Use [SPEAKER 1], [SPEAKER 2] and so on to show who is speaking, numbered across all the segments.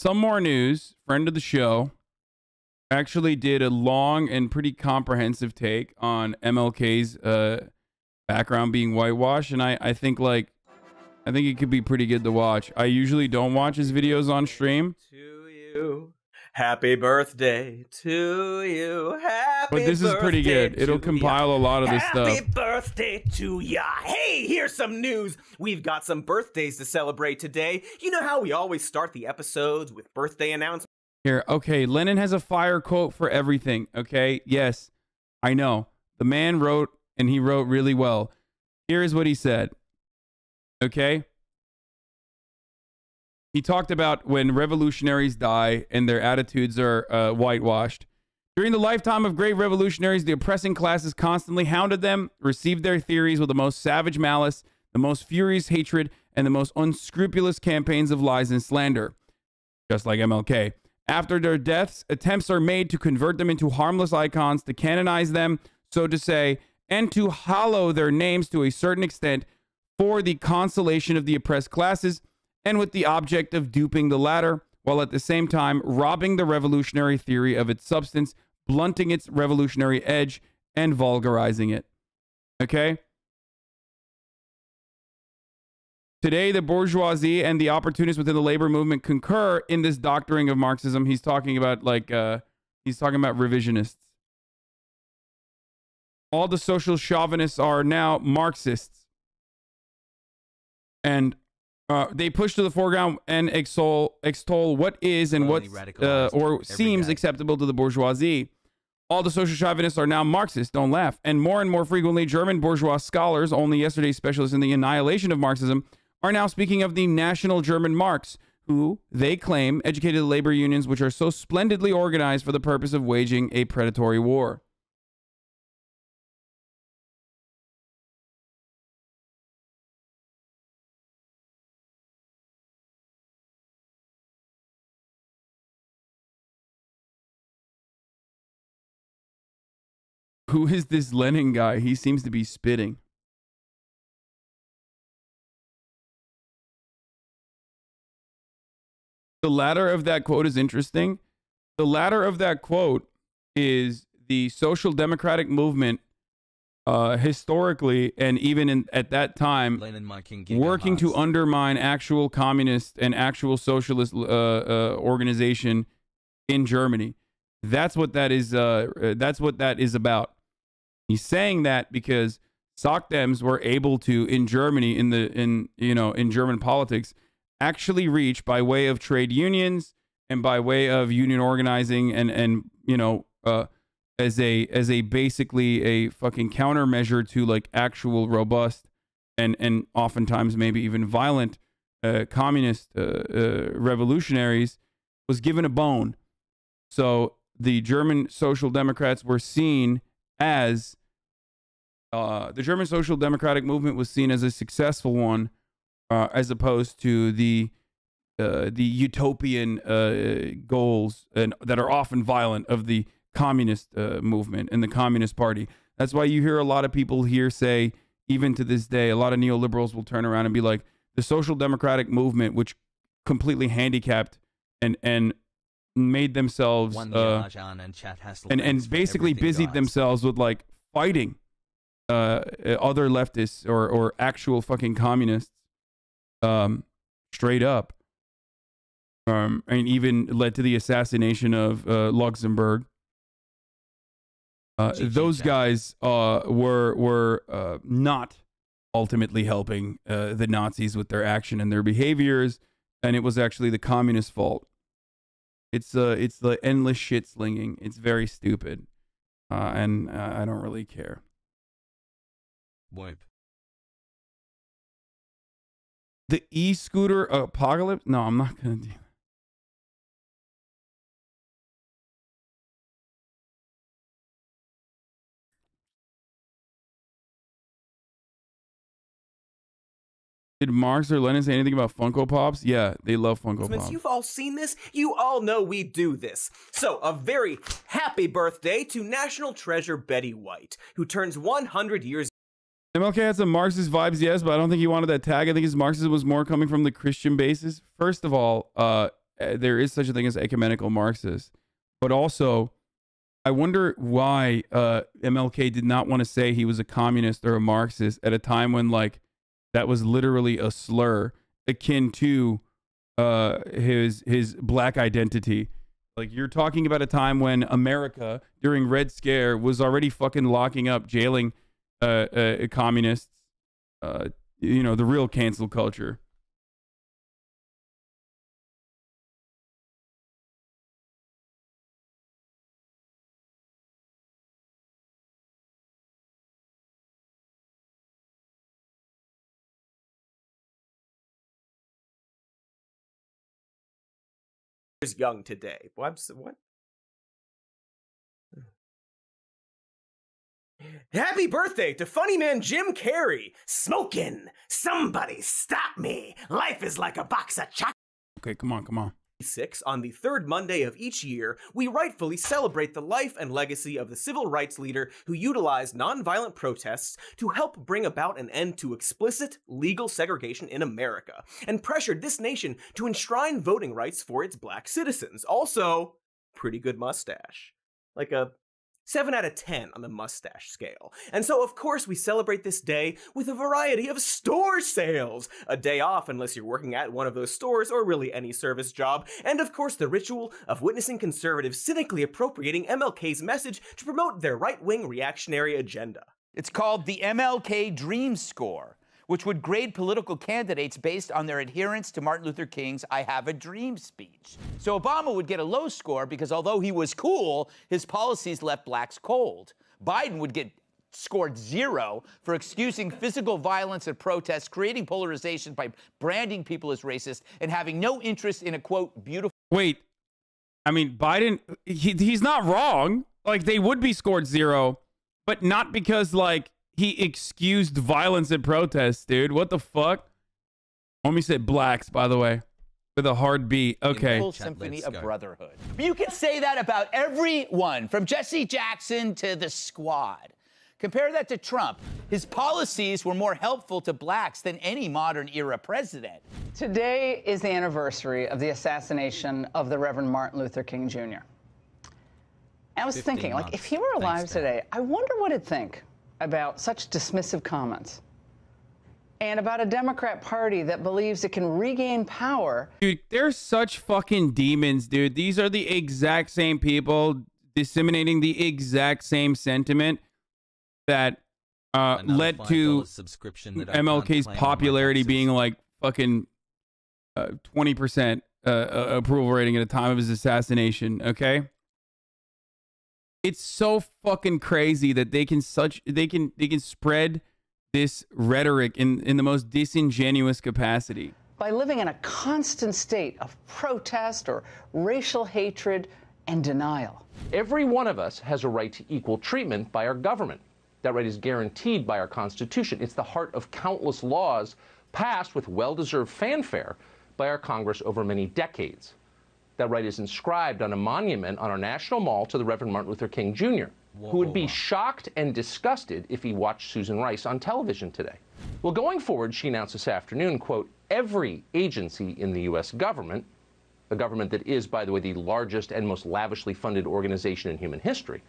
[SPEAKER 1] Some More News, friend of the show, actually did a long and pretty comprehensive take on MLK's background being whitewashed, and I think it could be pretty good to watch. I usually don't watch his videos on stream.
[SPEAKER 2] To you. Happy birthday to you. Happy
[SPEAKER 1] But this is pretty good. It'll compile a lot of this stuff.
[SPEAKER 2] Happy birthday to ya. Hey, here's some news. We've got some birthdays to celebrate today. You know how we always start the episodes with birthday announcements?
[SPEAKER 1] Here, okay, Lennon has a fire quote for everything, okay? Yes, I know. The man wrote, and he wrote really well. Here is what he said, okay? He talked about when revolutionaries die and their attitudes are whitewashed. During the lifetime of great revolutionaries, the oppressing classes constantly hounded them, received their theories with the most savage malice, the most furious hatred, and the most unscrupulous campaigns of lies and slander. Just like MLK. After their deaths, attempts are made to convert them into harmless icons, to canonize them, so to say, and to hallow their names to a certain extent for the consolation of the oppressed classes, and with the object of duping the latter, while at the same time robbing the revolutionary theory of its substance, blunting its revolutionary edge, and vulgarizing it. Okay? Today, the bourgeoisie and the opportunists within the labor movement concur in this doctoring of Marxism. He's talking about revisionists. All the social chauvinists are now Marxists. And they push to the foreground and extol what is and what or seems acceptable to the bourgeoisie. All the social chauvinists are now Marxists, don't laugh. And more frequently, German bourgeois scholars, only yesterday specialists in the annihilation of Marxism, are now speaking of the national German Marx, who, they claim, educated the labor unions which are so splendidly organized for the purpose of waging a predatory war. Who is this Lenin guy? He seems to be spitting. The latter of that quote is interesting. The latter of that quote is the social democratic movement historically and even at that time working to undermine actual communist and actual socialist organization in Germany. That's what that is. That's what that is about. He's saying that because SOCDEMs were able to, in Germany, in German politics, actually reach by way of trade unions and by way of union organizing and as a basically a fucking countermeasure to like actual robust and oftentimes maybe even violent communist revolutionaries, was given a bone. So the German Social Democrats were seen as the German Social Democratic movement was seen as a successful one, as opposed to the utopian goals and that are often violent of the communist movement and the Communist Party. That's why you hear a lot of people here say, even to this day, a lot of neoliberals will turn around and be like, the Social Democratic movement, which completely handicapped and made themselves and basically busied themselves with like fighting other leftists or actual fucking communists straight up, and even led to the assassination of Luxembourg. Those guys were not ultimately helping the Nazis with their action and their behaviors, and it was actually the communist fault. It's the endless shit slinging. It's very stupid, and I don't really care.
[SPEAKER 3] Wipe.
[SPEAKER 1] The e-scooter apocalypse? No, I'm not gonna do that. Did Marx or Lenin say anything about Funko Pops? Yeah, they love Funko Pops.
[SPEAKER 2] You've all seen this. You all know we do this. So, a very happy birthday to National Treasure Betty White, who turns 100 years.
[SPEAKER 1] MLK had some Marxist vibes, yes, but I don't think he wanted that tag. I think his Marxism was more coming from the Christian basis. First of all, there is such a thing as ecumenical Marxists, but also I wonder why MLK did not want to say he was a communist or a Marxist at a time when like that was literally a slur akin to his black identity. Like, you're talking about a time when America during Red Scare was already fucking locking up, jailing communists. You know, the real cancel culture.
[SPEAKER 2] Is young today. What? Happy birthday to funny man Jim Carrey. Smoking. Somebody stop me. Life is like a box of chocolate.
[SPEAKER 1] Okay, come on.
[SPEAKER 2] On the third Monday of each year, we rightfully celebrate the life and legacy of the civil rights leader who utilized nonviolent protests to help bring about an end to explicit legal segregation in America, and pressured this nation to enshrine voting rights for its black citizens. Also, pretty good mustache. Like a 7 out of 10 on the mustache scale. And so, of course, we celebrate this day with a variety of store sales. A day off unless you're working at one of those stores or really any service job. And of course, the ritual of witnessing conservatives cynically appropriating MLK's message to promote their right-wing reactionary agenda.
[SPEAKER 4] It's called the MLK Dream Score, which would grade political candidates based on their adherence to Martin Luther King's I Have a Dream speech. So Obama would get a low score because although he was cool, his policies left blacks cold. Biden would get scored 0 for excusing physical violence at protests, creating polarization by branding people as racist, and having no interest in a, quote, beautiful...
[SPEAKER 1] Wait, I mean, Biden, he's not wrong. Like, they would be scored 0, but not because, like, he excused violence at protests, dude. What the fuck? Homie said blacks, by the way, with a hard B. Okay.
[SPEAKER 4] Full symphony of brotherhood. You can say that about everyone, from Jesse Jackson to the Squad. Compare that to Trump. His policies were more helpful to blacks than any modern-era president.
[SPEAKER 5] Today is the anniversary of the assassination of the Reverend Martin Luther King, Jr. I was thinking, like, if he were alive today, I wonder what he'd think about such dismissive comments and about a Democrat Party that believes it can regain power.
[SPEAKER 1] Dude, they're such fucking demons, dude. These are the exact same people disseminating the exact same sentiment that led to MLK's popularity being like fucking 20% approval rating at the time of his assassination, okay? It's so fucking crazy that they can spread this rhetoric in the most disingenuous capacity.
[SPEAKER 5] By living in a constant state of protest or racial hatred and denial.
[SPEAKER 6] Every one of us has a right to equal treatment by our government. That right is guaranteed by our Constitution. It's the heart of countless laws passed with well-deserved fanfare by our Congress over many decades. That right is inscribed on a monument on our National Mall to the Reverend Martin Luther King, Jr., who would be shocked and disgusted if he watched Susan Rice on television today. Well, going forward, she announced this afternoon, quote, every agency in the U.S. government, a government that is, by the way, the largest and most lavishly funded organization in human history,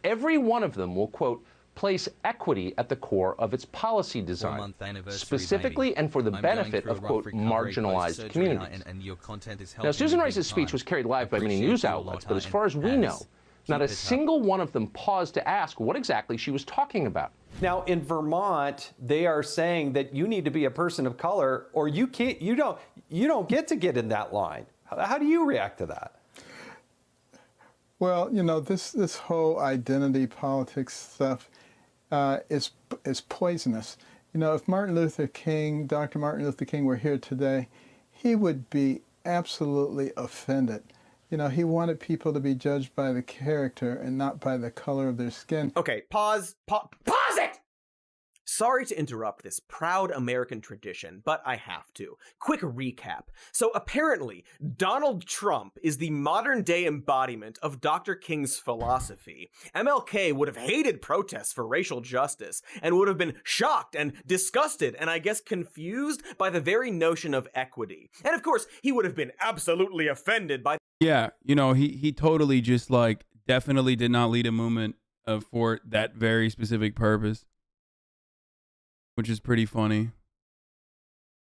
[SPEAKER 6] every one of them will, quote, place equity at the core of its policy design, specifically and for the benefit of, quote, marginalized communities. Now, Susan Rice's speech was carried live by many news outlets, but as far as we know, not a single one of them paused to ask what exactly she was talking about.
[SPEAKER 7] Now, in Vermont, they are saying that you need to be a person of color, or you don't get to get in that line. How do you react to that?
[SPEAKER 8] Well, you know, this whole identity politics stuff is poisonous. You know, if Martin Luther King, Dr. Martin Luther King were here today, he would be absolutely offended. You know, he wanted people to be judged by the character and not by the color of their skin.
[SPEAKER 2] Okay, pause it! Sorry to interrupt this proud American tradition, but I have to. Quick recap. So apparently, Donald Trump is the modern-day embodiment of Dr. King's philosophy. MLK would have hated protests for racial justice, and would have been shocked and disgusted and I guess confused by the very notion of equity. And of course, he would have been absolutely offended by...
[SPEAKER 1] Yeah, you know, he totally just like definitely did not lead a movement for that very specific purpose, which is pretty funny.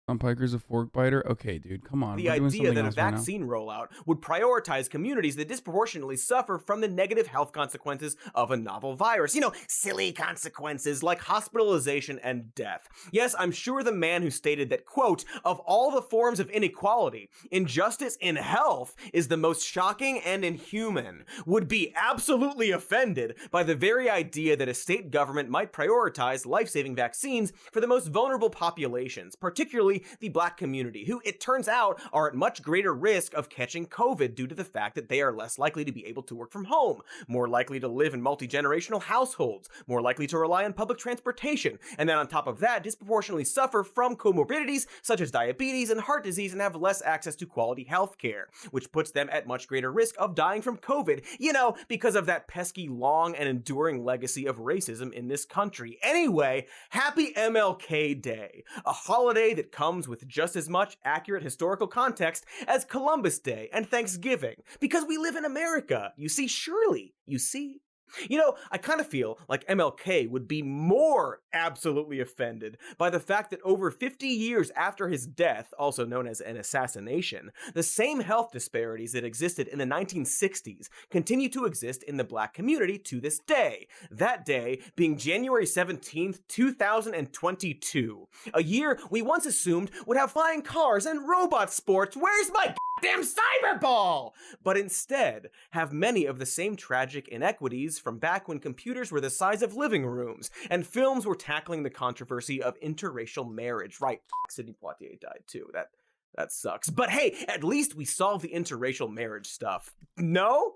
[SPEAKER 1] Tom Piker's a fork biter? Okay, dude, come on.
[SPEAKER 2] The idea that a vaccine rollout would prioritize communities that disproportionately suffer from the negative health consequences of a novel virus. You know, silly consequences like hospitalization and death. Yes, I'm sure the man who stated that, quote, of all the forms of inequality, injustice in health is the most shocking and inhuman, would be absolutely offended by the very idea that a state government might prioritize life-saving vaccines for the most vulnerable populations, particularly the Black community, who it turns out are at much greater risk of catching COVID due to the fact that they are less likely to be able to work from home, more likely to live in multi-generational households, more likely to rely on public transportation, and then on top of that, disproportionately suffer from comorbidities such as diabetes and heart disease and have less access to quality health care, which puts them at much greater risk of dying from COVID, you know, because of that pesky long and enduring legacy of racism in this country. Anyway, happy MLK Day, a holiday that comes with just as much accurate historical context as Columbus Day and Thanksgiving, because we live in America, you see, surely, you see. You know, I kind of feel like MLK would be more absolutely offended by the fact that over 50 years after his death, also known as an assassination, the same health disparities that existed in the 1960s continue to exist in the Black community to this day. That day being January 17th, 2022. A year we once assumed would have flying cars and robot sports. Where's my damn cyberball? But instead have many of the same tragic inequities from back when computers were the size of living rooms and films were tackling the controversy of interracial marriage. Right, Sidney Poitier died too. That sucks. But hey, at least we solved the interracial marriage stuff. No?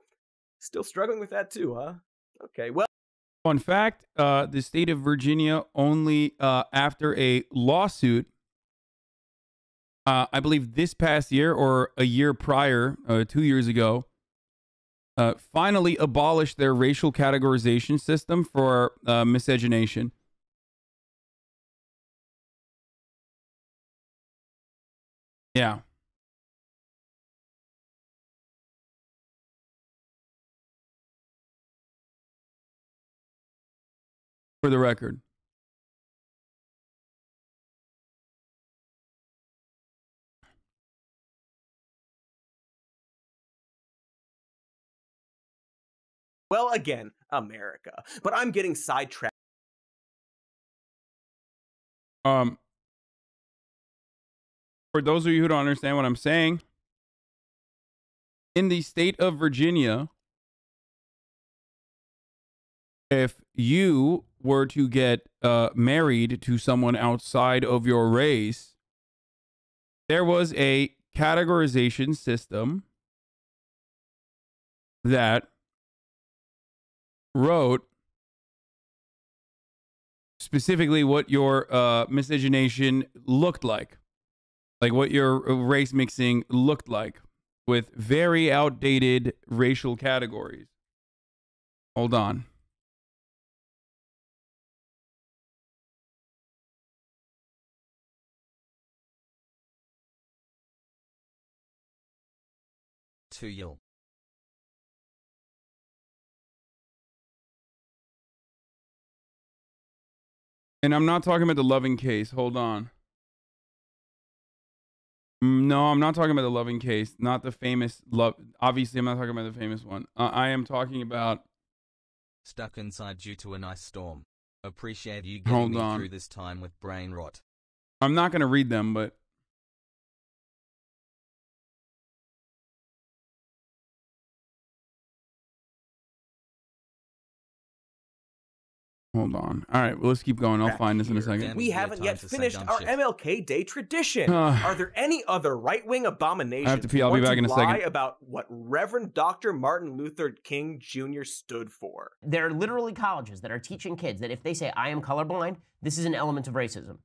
[SPEAKER 2] Still struggling with that too, huh? Okay, well.
[SPEAKER 1] Fun fact, the state of Virginia only after a lawsuit, I believe this past year or a year prior, 2 years ago, finally abolished their racial categorization system for miscegenation. Yeah. For the record.
[SPEAKER 2] Well, again, America. But I'm getting sidetracked.
[SPEAKER 1] For those of you who don't understand what I'm saying, in the state of Virginia, if you were to get married to someone outside of your race, there was a categorization system that wrote specifically what your miscegenation looked like what your race mixing looked like, with very outdated racial categories. Hold on.
[SPEAKER 3] To you.
[SPEAKER 1] And I'm not talking about the Loving case. Hold on. No, I'm not talking about the Loving case. Not the famous love. Obviously, I'm not talking about the famous one. I am talking about...
[SPEAKER 3] Stuck inside due to an ice storm. Appreciate you getting me through this time with brain rot.
[SPEAKER 1] I'm not going to read them, but... Hold on. All right, well, let's keep going. I'll find this in a second.
[SPEAKER 2] We haven't yet finished our MLK Day tradition. Are there any other right-wing abominations
[SPEAKER 1] I have to pee. I'll be back in a second.
[SPEAKER 2] About what Reverend Dr. Martin Luther King Jr. stood for?
[SPEAKER 9] There are literally colleges that are teaching kids that if they say, I am colorblind, this is an element of racism.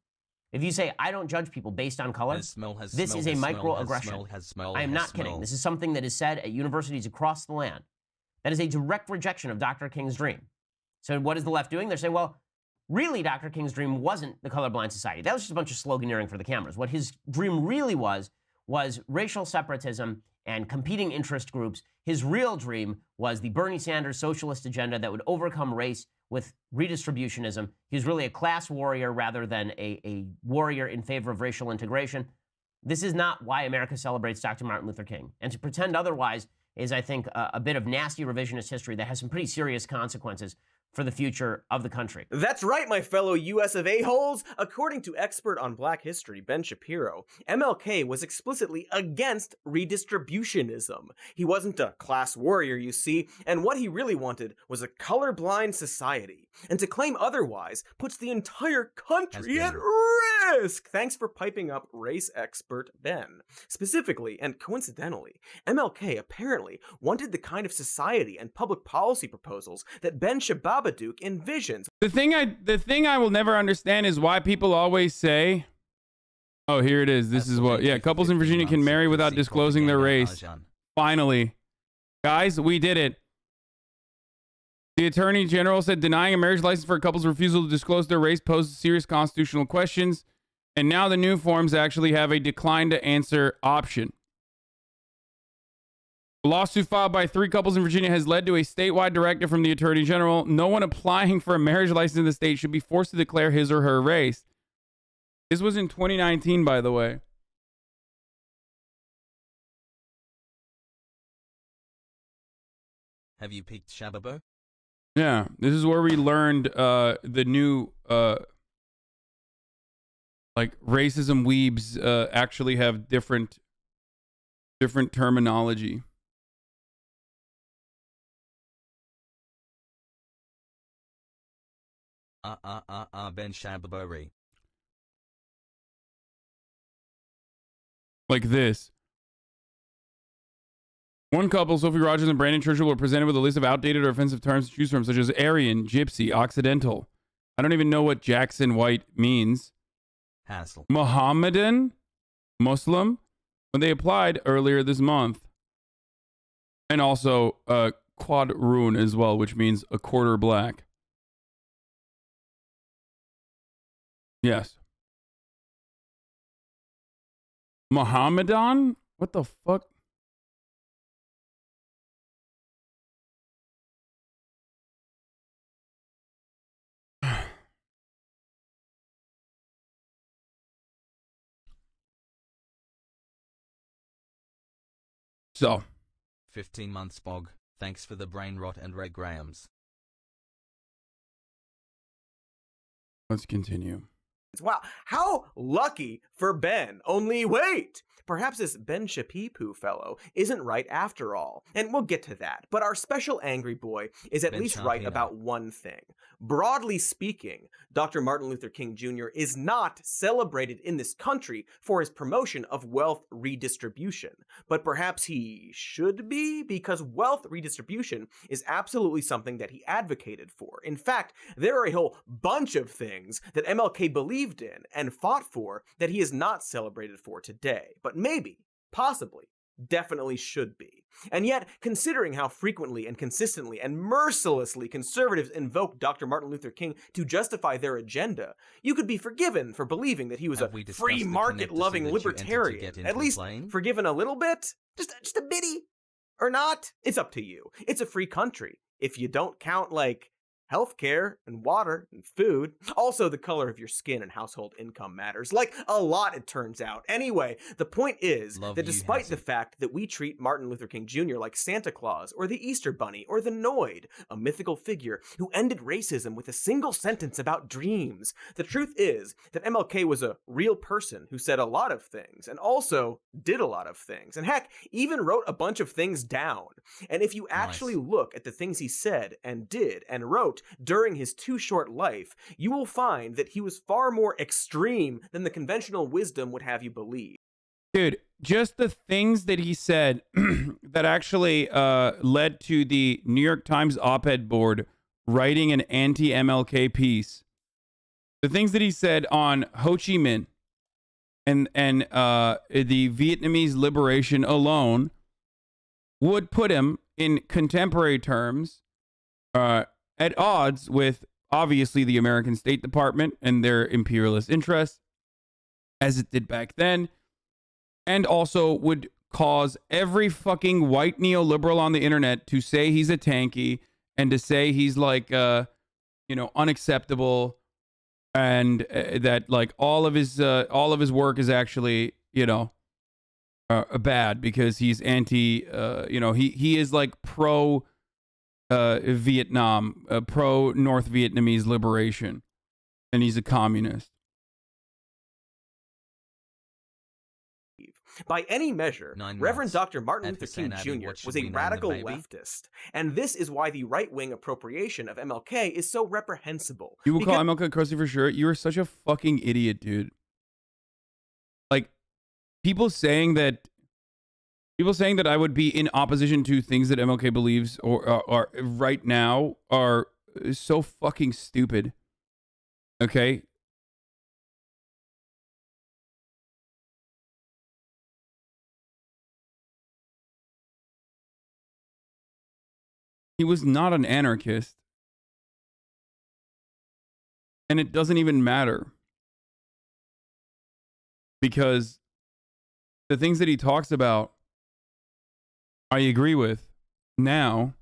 [SPEAKER 9] If you say, I don't judge people based on color, this is a microaggression. I am not kidding. This is something that is said at universities across the land. That is a direct rejection of Dr. King's dream. So what is the left doing? They're saying, well, really, Dr. King's dream wasn't the colorblind society. That was just a bunch of sloganeering for the cameras. What his dream really was racial separatism and competing interest groups. His real dream was the Bernie Sanders socialist agenda that would overcome race with redistributionism. He was really a class warrior rather than a warrior in favor of racial integration. This is not why America celebrates Dr. Martin Luther King. And to pretend otherwise is, I think, a bit of nasty revisionist history that has some pretty serious consequences for the future of the country.
[SPEAKER 2] That's right, my fellow US of A-holes. According to expert on black history Ben Shapiro, MLK was explicitly against redistributionism. He wasn't a class warrior, you see, and what he really wanted was a colorblind society. And to claim otherwise puts the entire country at risk. Thanks for piping up race expert Ben. Specifically, and coincidentally, MLK apparently wanted the kind of society and public policy proposals that Ben Shababadook envisions.
[SPEAKER 1] The thing I will never understand is why people always say, oh, here it is. This is what, yeah, couples in Virginia can marry without disclosing their race. Finally. Guys, we did it. The Attorney General said denying a marriage license for a couple's refusal to disclose their race poses serious constitutional questions. And now the new forms actually have a decline to answer option. A lawsuit filed by 3 couples in Virginia has led to a statewide directive from the Attorney General. No one applying for a marriage license in the state should be forced to declare his or her race. This was in 2019, by the way.
[SPEAKER 3] Have you peeked Shababo?
[SPEAKER 1] Yeah, this is where we learned the new like racism weebs actually have different terminology.
[SPEAKER 3] Ben Shababori.
[SPEAKER 1] Like this. One couple, Sophie Rogers and Brandon Churchill, were presented with a list of outdated or offensive terms to choose from, such as Aryan, Gypsy, Occidental. I don't even know what Jackson White means.
[SPEAKER 3] Hassle.
[SPEAKER 1] Mohammedan, Muslim, when they applied earlier this month. And also Quadroon as well, which means a quarter black. Yes. Mohammedan? What the fuck? So.
[SPEAKER 3] 15 months Bog. Thanks for the brain rot and Ray Grahams.
[SPEAKER 1] Let's continue.
[SPEAKER 2] Wow, how lucky for Ben. Only wait! Perhaps this Ben Shapipu fellow isn't right after all, and we'll get to that. But our special angry boy is at least right about one thing. Broadly speaking, Dr. Martin Luther King Jr. is not celebrated in this country for his promotion of wealth redistribution. But perhaps he should be, because wealth redistribution is absolutely something that he advocated for. In fact, there are a whole bunch of things that MLK believed in and fought for that he is not celebrated for today. But maybe, possibly, definitely should be. And yet, considering how frequently and consistently and mercilessly conservatives invoke Dr. Martin Luther King to justify their agenda, you could be forgiven for believing that he was a free market-loving libertarian. At least forgiven a little bit? Just a bitty? Or not? It's up to you. It's a free country. If you don't count, like, healthcare and water and food. Also, the color of your skin and household income matters. Like a lot, it turns out. Anyway, the point is that despite the fact that we treat Martin Luther King Jr. like Santa Claus or the Easter Bunny or the Noid, a mythical figure who ended racism with a single sentence about dreams, the truth is that MLK was a real person who said a lot of things and also did a lot of things. And heck, even wrote a bunch of things down. And if you actually look at the things he said and did and wrote, quote, during his too short life, you will find that he was far more extreme than the conventional wisdom would have you believe.
[SPEAKER 1] Dude, just the things that he said that actually led to the New York Times op-ed board writing an anti-MLK piece. The things that he said on Ho Chi Minh and the Vietnamese liberation alone would put him in contemporary terms at odds with, obviously, the American State Department and their imperialist interests, as it did back then, and also would cause every fucking white neoliberal on the internet to say he's a tanky and to say he's like, unacceptable, and that like all of his work is actually, bad because he's anti, he is like pro Vietnam, pro North Vietnamese liberation, and he's a communist.
[SPEAKER 2] By any measure, Reverend Dr. Martin Luther King Jr. was a radical leftist, and this is why the right-wing appropriation of MLK is so reprehensible.
[SPEAKER 1] You will call MLK crusty for sure? You are such a fucking idiot, dude. Like, people saying that I would be in opposition to things that MLK believes or are right now are so fucking stupid. Okay? He was not an anarchist. And it doesn't even matter. Because the things that he talks about, I agree with now,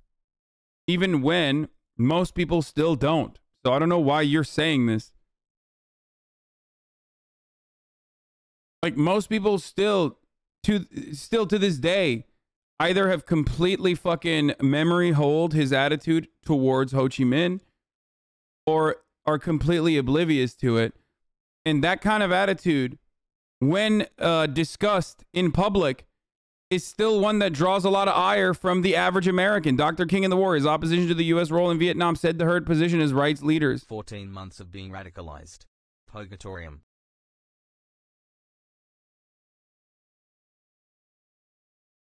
[SPEAKER 1] even when most people still don't. So I don't know why you're saying this. Like, most people still to this day either have completely fucking memory hold his attitude towards Ho Chi Minh or are completely oblivious to it. And that kind of attitude, when discussed in public, is still one that draws a lot of ire from the average American. Dr. King and the Warriors, opposition to the U.S. role in Vietnam, said to herd position as rights leaders.
[SPEAKER 3] 14 months of being radicalized. Purgatorium.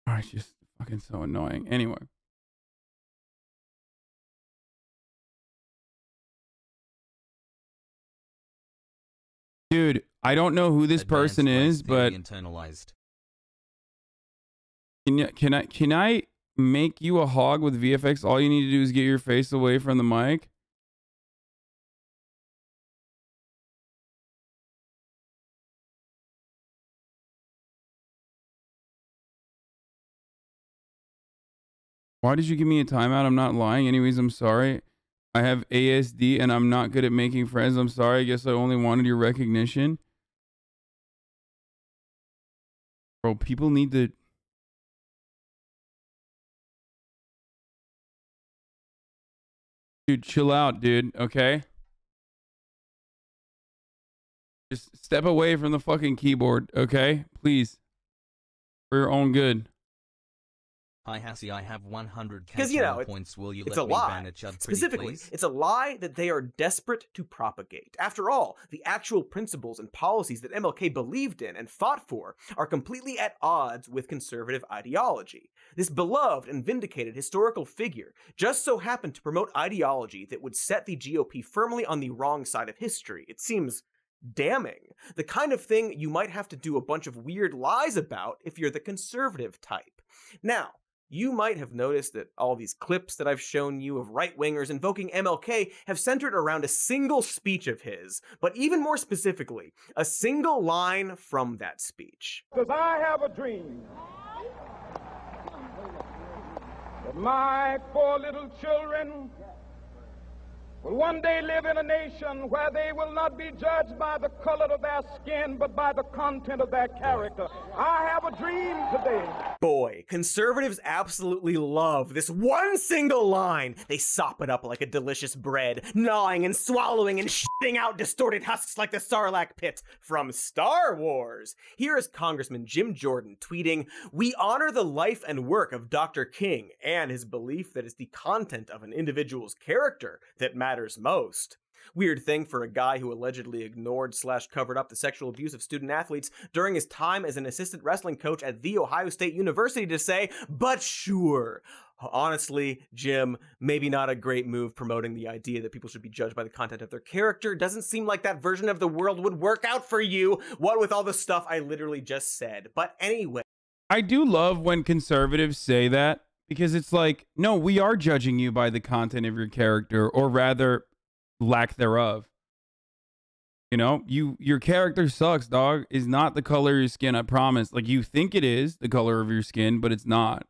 [SPEAKER 1] Oh, it's just fucking so annoying. Anyway. Dude, I don't know who this person is, but
[SPEAKER 3] internalized.
[SPEAKER 1] Can I make you a hog with VFX? All you need to do is get your face away from the mic. Why did you give me a timeout? I'm not lying. Anyways, I'm sorry. I have ASD and I'm not good at making friends. I'm sorry. I guess I only wanted your recognition. Bro, people need to... Dude, chill out, dude. Okay? Just step away from the fucking keyboard, okay? Please. For your own good.
[SPEAKER 3] Hi Hassie, I have 100
[SPEAKER 2] because
[SPEAKER 3] points. Will you
[SPEAKER 2] it's
[SPEAKER 3] let
[SPEAKER 2] a
[SPEAKER 3] me
[SPEAKER 2] lie.
[SPEAKER 3] ban a chud
[SPEAKER 2] Specifically,
[SPEAKER 3] please?
[SPEAKER 2] It's a lie that they are desperate to propagate. After all, the actual principles and policies that MLK believed in and fought for are completely at odds with conservative ideology. This beloved and vindicated historical figure just so happened to promote ideology that would set the GOP firmly on the wrong side of history. It seems damning. The kind of thing you might have to do a bunch of weird lies about if you're the conservative type. Now, you might have noticed that all these clips that I've shown you of right-wingers invoking MLK have centered around a single speech of his, but even more specifically, a single line from that speech.
[SPEAKER 10] Because I have a dream that my 4 little children will one day live in a nation where they will not be judged by the color of their skin, but by the content of their character. I have a dream today.
[SPEAKER 2] boy, conservatives absolutely love this one single line. They sop it up like a delicious bread, gnawing and swallowing and shitting out distorted husks like the Sarlacc pit from Star Wars. Here is Congressman Jim Jordan tweeting, "We honor the life and work of Dr. King and his belief that it's the content of an individual's character that matters most." Weird thing for a guy who allegedly ignored/covered up the sexual abuse of student athletes during his time as an assistant wrestling coach at The Ohio State University to say, but sure. Honestly, Jim, maybe not a great move promoting the idea that people should be judged by the content of their character. Doesn't seem like that version of the world would work out for you, what with all the stuff I literally just said. But anyway.
[SPEAKER 1] I do love when conservatives say that, because it's like, no, we are judging you by the content of your character, or rather, lack thereof. You know, your character sucks, dog. Is not the color of your skin, I promise. Like, you think it is the color of your skin, but it's not.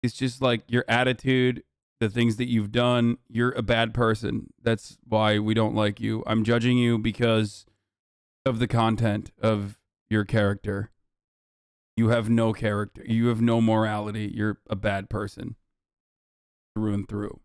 [SPEAKER 1] It's just like your attitude, the things that you've done. You're a bad person. That's why we don't like you. I'm judging you because of the content of your character. You have no character. You have no morality. You're a bad person through and through.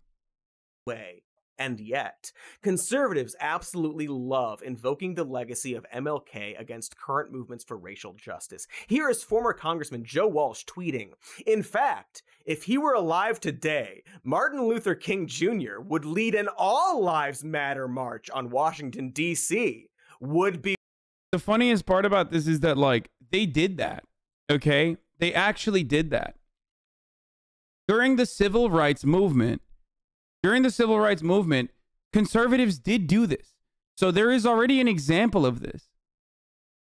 [SPEAKER 2] Way. And yet, conservatives absolutely love invoking the legacy of MLK against current movements for racial justice. Here is former Congressman Joe Walsh tweeting, "In fact, if he were alive today, Martin Luther King Jr. would lead an All Lives Matter march on Washington, D.C. Would be..."
[SPEAKER 1] The funniest part about this is that, like, they did that, okay? They actually did that. During the civil rights movement, conservatives did do this. So there is already an example of this.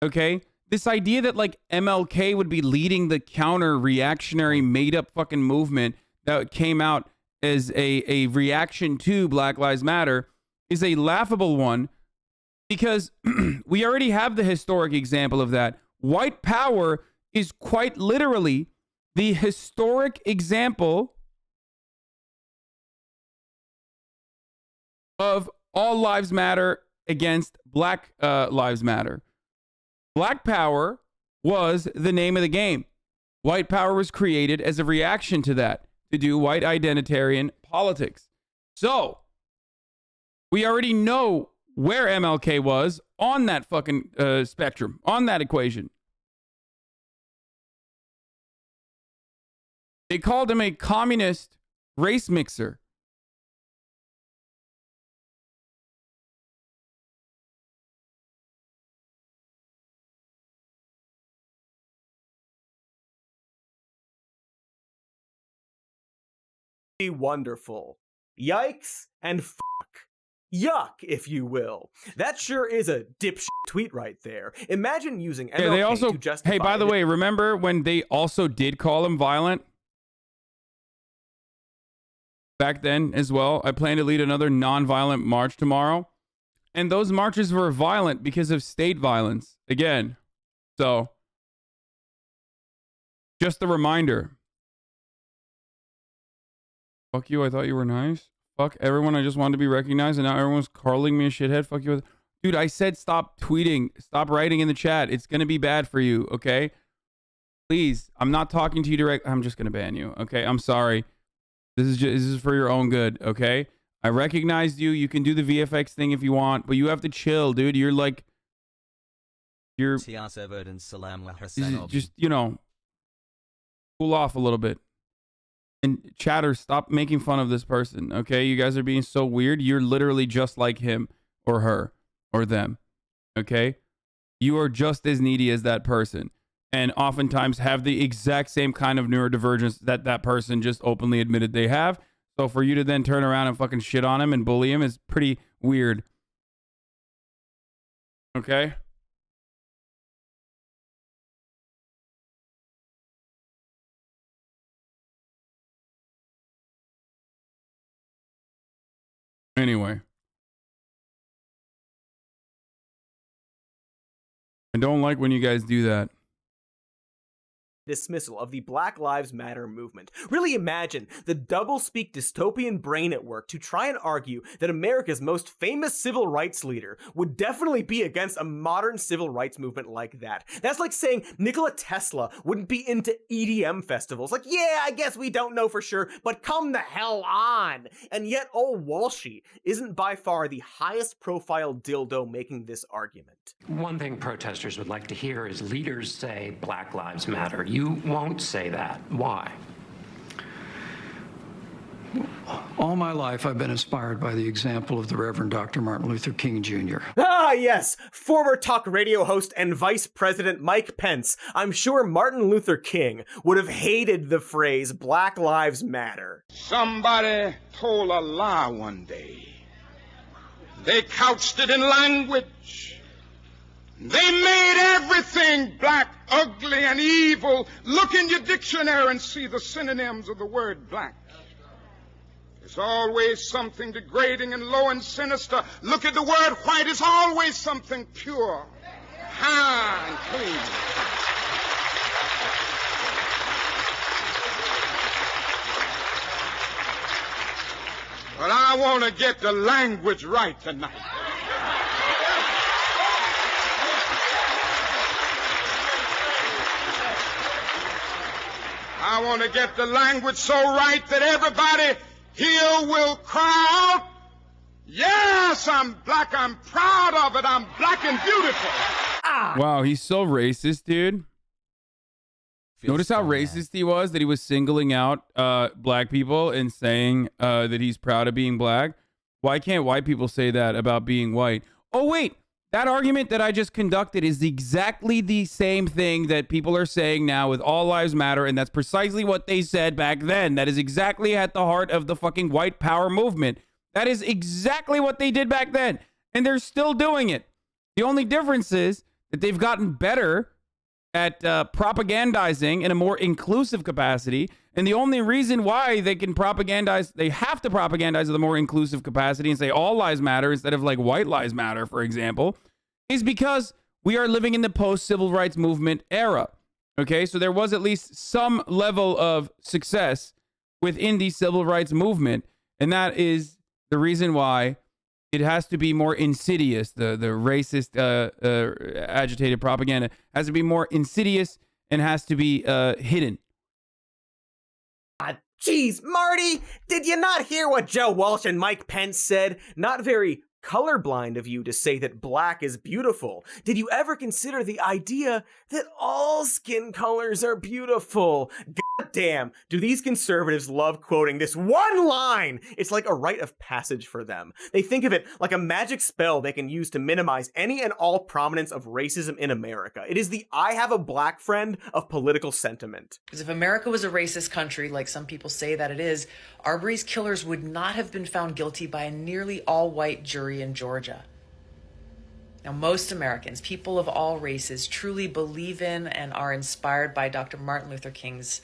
[SPEAKER 1] Okay? This idea that, like, MLK would be leading the counter-reactionary made-up fucking movement that came out as a reaction to Black Lives Matter is a laughable one, because we already have the historic example of that. White power is quite literally the historic example of All Lives Matter against Black Lives Matter. Black power was the name of the game. White power was created as a reaction to that, to do white identitarian politics. So, we already know where MLK was on that fucking spectrum, on that equation. They called him a communist race mixer.
[SPEAKER 2] Wonderful. Yikes and fuck. Yuck, if you will. That sure is a dipshit tweet right there. Imagine using MLK to justify...
[SPEAKER 1] Hey, by the way, remember when they also did call him violent? Back then as well. I plan to lead another non-violent march tomorrow. And those marches were violent because of state violence. Again. So, just a reminder. Fuck you, I thought you were nice. Fuck everyone, I just wanted to be recognized, and now everyone's calling me a shithead. Fuck you. Dude, I said stop tweeting. Stop writing in the chat. It's going to be bad for you, okay? Please, I'm not talking to you direct. I'm just going to ban you, okay? I'm sorry. This is for your own good, okay? I recognized you. You can do the VFX thing if you want, but you have to chill, dude. You're like... You're... Just, you know... Cool off a little bit. And chatter, stop making fun of this person, okay? You guys are being so weird. You're literally just like him or her or them, okay? You are just as needy as that person, and oftentimes have the exact same kind of neurodivergence that that person just openly admitted they have. So for you to then turn around and fucking shit on him and bully him is pretty weird, okay? Anyway. I don't like when you guys do that.
[SPEAKER 2] dismissal of the Black Lives Matter movement. Really imagine the doublespeak dystopian brain at work to try and argue that America's most famous civil rights leader would definitely be against a modern civil rights movement like that. That's like saying Nikola Tesla wouldn't be into EDM festivals. Like, yeah, I guess we don't know for sure, but come the hell on. And yet old Walshy isn't by far the highest profile dildo making this argument.
[SPEAKER 11] One thing protesters would like to hear is leaders say Black Lives Matter. You won't say that. Why?
[SPEAKER 12] All my life, I've been inspired by the example of the Reverend Dr. Martin Luther King Jr.
[SPEAKER 2] Ah, yes, former talk radio host and Vice President Mike Pence. I'm sure Martin Luther King would have hated the phrase Black Lives Matter.
[SPEAKER 10] Somebody told a lie one day. They couched it in language. They made everything black, ugly, and evil. Look in your dictionary and see the synonyms of the word black. It's always something degrading and low and sinister. Look at the word white. It's always something pure, high, and clean. But I want to get the language right tonight. I want to get the language so right that everybody here will cry out, yes, I'm black, I'm proud of it, I'm black and beautiful.
[SPEAKER 1] Wow, he's so racist, dude. Notice how racist he was, that he was singling out black people and saying that he's proud of being black. Why can't white people say that about being white? Oh, wait. That argument that I just conducted is exactly the same thing that people are saying now with All Lives Matter, and that's precisely what they said back then. That is exactly at the heart of the fucking white power movement. That is exactly what they did back then, and they're still doing it. The only difference is that they've gotten better at propagandizing in a more inclusive capacity, and the only reason why they can propagandize, they have to propagandize with a more inclusive capacity and say all lives matter instead of like white lives matter, for example, is because we are living in the post-civil rights movement era. Okay, so there was at least some level of success within the civil rights movement, and that is the reason why it has to be more insidious. The racist, agitated propaganda has to be more insidious and has to be hidden.
[SPEAKER 2] Jeez, Marty, did you not hear what Joe Walsh and Mike Pence said? Not very colorblind of you to say that black is beautiful. Did you ever consider the idea that all skin colors are beautiful? God damn, do these conservatives love quoting this one line? It's like a rite of passage for them. They think of it like a magic spell they can use to minimize any and all prominence of racism in America. It is the I have a black friend of political sentiment.
[SPEAKER 13] Because if America was a racist country, like some people say that it is, Arbery's killers would not have been found guilty by a nearly all-white jury in Georgia. Now, most Americans, people of all races, truly believe in and are inspired by Dr. Martin Luther King's.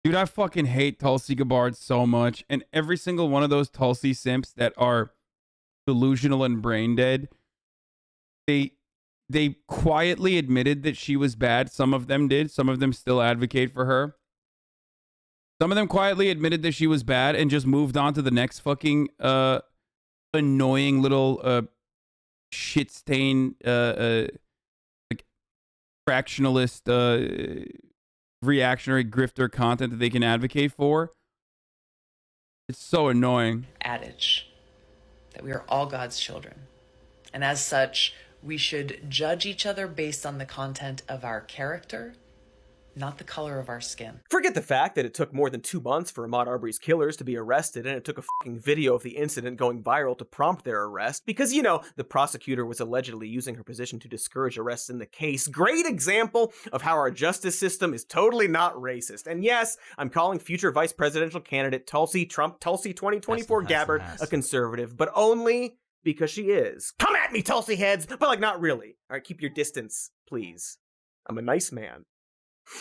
[SPEAKER 1] Dude, I fucking hate Tulsi Gabbard so much. And every single one of those Tulsi simps that are delusional and brain dead, they quietly admitted that she was bad. Some of them did. Some of them still advocate for her. Some of them quietly admitted that she was bad and just moved on to the next fucking annoying little shit stain like fractionalist reactionary grifter content that they can advocate for. It's so annoying.
[SPEAKER 13] Adage that we are all God's children, and as such we should judge each other based on the content of our character, not the color of our skin.
[SPEAKER 2] Forget the fact that it took more than 2 months for Ahmaud Arbery's killers to be arrested, and it took a fucking video of the incident going viral to prompt their arrest, because, you know, the prosecutor was allegedly using her position to discourage arrests in the case. Great example of how our justice system is totally not racist. And yes, I'm calling future vice presidential candidate Tulsi 2024 Gabbard a conservative, but only because she is. Come at me, Tulsi heads, but like not really. All right, keep your distance, please. I'm a nice man.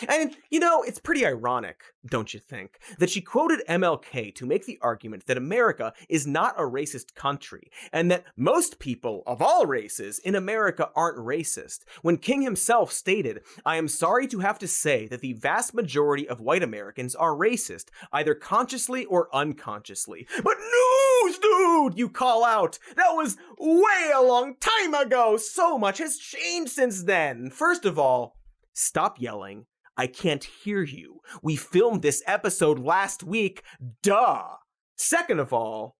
[SPEAKER 2] And, you know, it's pretty ironic, don't you think, that she quoted MLK to make the argument that America is not a racist country, and that most people of all races in America aren't racist, when King himself stated, "I am sorry to have to say that the vast majority of white Americans are racist, either consciously or unconsciously." But news, dude, you call out. That was way a long time ago. So much has changed since then. First of all, stop yelling. I can't hear you. We filmed this episode last week. Duh. Second of all,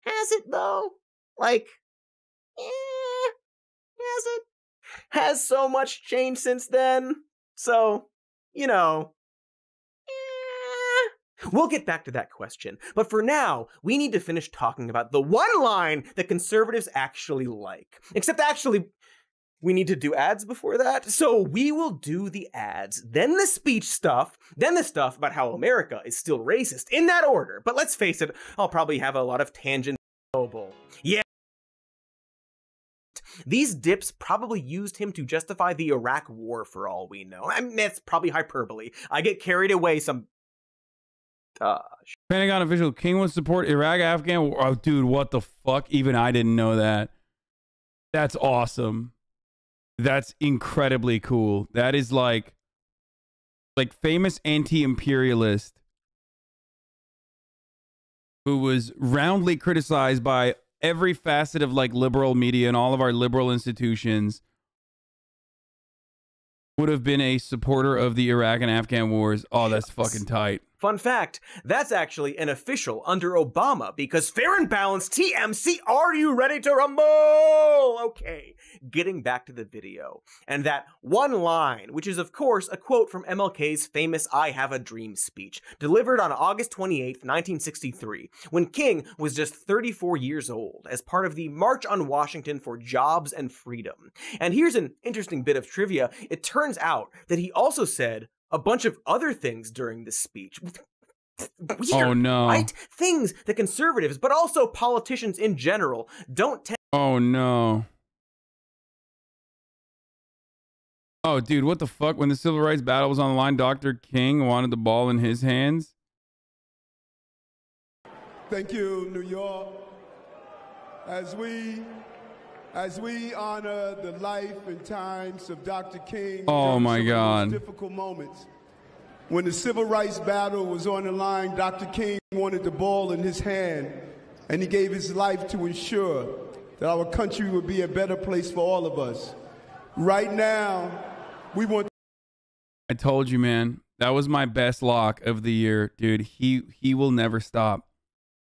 [SPEAKER 2] has it though? Like, has it? Has so much changed since then? So, you know, we'll get back to that question. But for now, we need to finish talking about the one line that conservatives actually like. Except actually, we need to do ads before that, so we will do the ads, then the speech stuff, then the stuff about how America is still racist, in that order. But let's face it, I'll probably have a lot of tangents. Yeah. These dips probably used him to justify the Iraq war for all we know. I mean, that's probably hyperbole. I get carried away some...
[SPEAKER 1] Pentagon official, King would support Iraq-Afghan war. Oh, dude, what the fuck? Even I didn't know that. That's awesome. That's incredibly cool. That is like famous anti-imperialist who was roundly criticized by every facet of like liberal media and all of our liberal institutions, would have been a supporter of the Iraq and Afghan wars. Oh, that's fucking tight.
[SPEAKER 2] Fun fact, that's actually an official under Obama, because fair and balanced TMC, are you ready to rumble? Okay, getting back to the video. And that one line, which is of course a quote from MLK's famous I Have a Dream speech, delivered on August 28th, 1963, when King was just 34 years old, as part of the March on Washington for Jobs and Freedom. And here's an interesting bit of trivia. It turns out that he also said a bunch of other things during this speech. Weird,
[SPEAKER 1] oh no.
[SPEAKER 2] Right? Things that conservatives, but also politicians in general, don't tend.
[SPEAKER 1] Oh no. Oh dude, what the fuck? When the civil rights battle was on the line, Dr. King wanted the ball in his hands.
[SPEAKER 14] Thank you, New York. As we honor the life and times of Dr. King,
[SPEAKER 1] oh my God,
[SPEAKER 14] difficult moments. When the civil rights battle was on the line, Dr. King wanted the ball in his hand, and he gave his life to ensure that our country would be a better place for all of us. Right now, we want.
[SPEAKER 1] I told you, man, that was my best lock of the year, dude. He will never stop.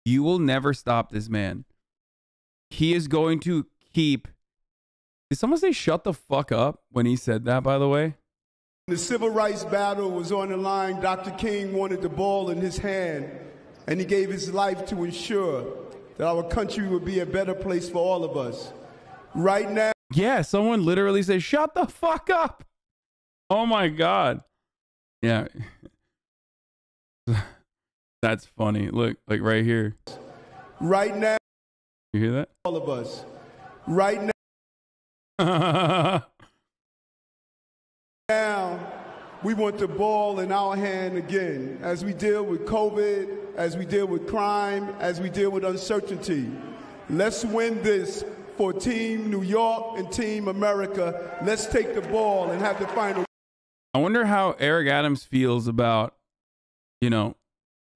[SPEAKER 1] You will never stop this man. He is going to keep. Did someone say shut the fuck up when he said that, by the way?
[SPEAKER 14] When the civil rights battle was on the line, Dr. King wanted the ball in his hand, and he gave his life to ensure that our country would be a better place for all of us. Right now.
[SPEAKER 1] Yeah, someone literally said, shut the fuck up. Oh my God. Yeah. That's funny. Look, like right here.
[SPEAKER 14] Right now.
[SPEAKER 1] You hear that?
[SPEAKER 14] All of us. Right now. Now, we want the ball in our hand again as we deal with COVID, as we deal with crime, as we deal with uncertainty. Let's win this for Team New York and Team America. Let's take the ball and have the final.
[SPEAKER 1] I wonder how Eric Adams feels about, you know,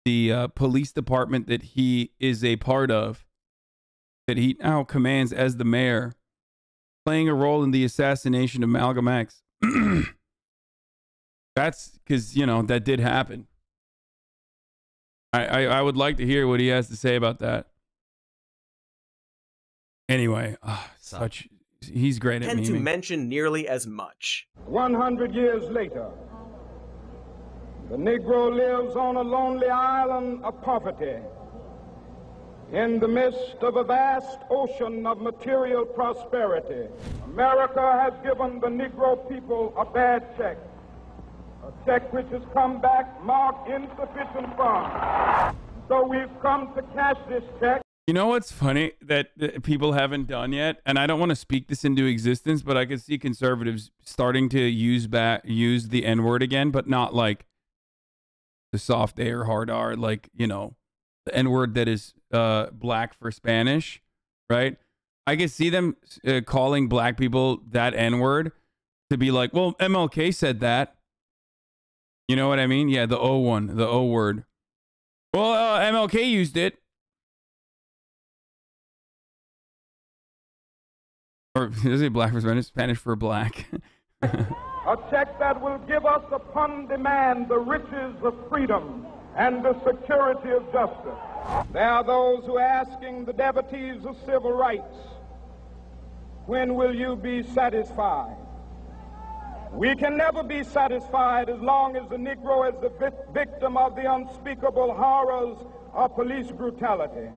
[SPEAKER 1] the police department that he is a part of, that he now commands as the mayor, playing a role in the assassination of Malcolm X. That's because, you know, that did happen. I would like to hear what he has to say about that. Anyway, he's great at
[SPEAKER 2] memeing.
[SPEAKER 1] Tend
[SPEAKER 2] to mention nearly as much.
[SPEAKER 10] 100 years later, the Negro lives on a lonely island of poverty in the midst of a vast ocean of material prosperity. America has given the Negro people a bad check, a check which has come back marked insufficient funds. So we've come to cash this check.
[SPEAKER 1] You know what's funny that people haven't done yet, and I don't want to speak this into existence, but I could see conservatives starting to use the N-word again, but not like the soft A or hard R, like, you know, the N-word that is black for Spanish, right? I could see them calling black people that N-word to be like, well, MLK said that. You know what I mean? Yeah, the O one, the O word. Well, MLK used it. Or is it black for Spanish? Spanish for black.
[SPEAKER 10] A check that will give us upon demand the riches of freedom and the security of justice. There are those who are asking the devotees of civil rights, when will you be satisfied? We can never be satisfied as long as the Negro is the victim of the unspeakable horrors of police brutality.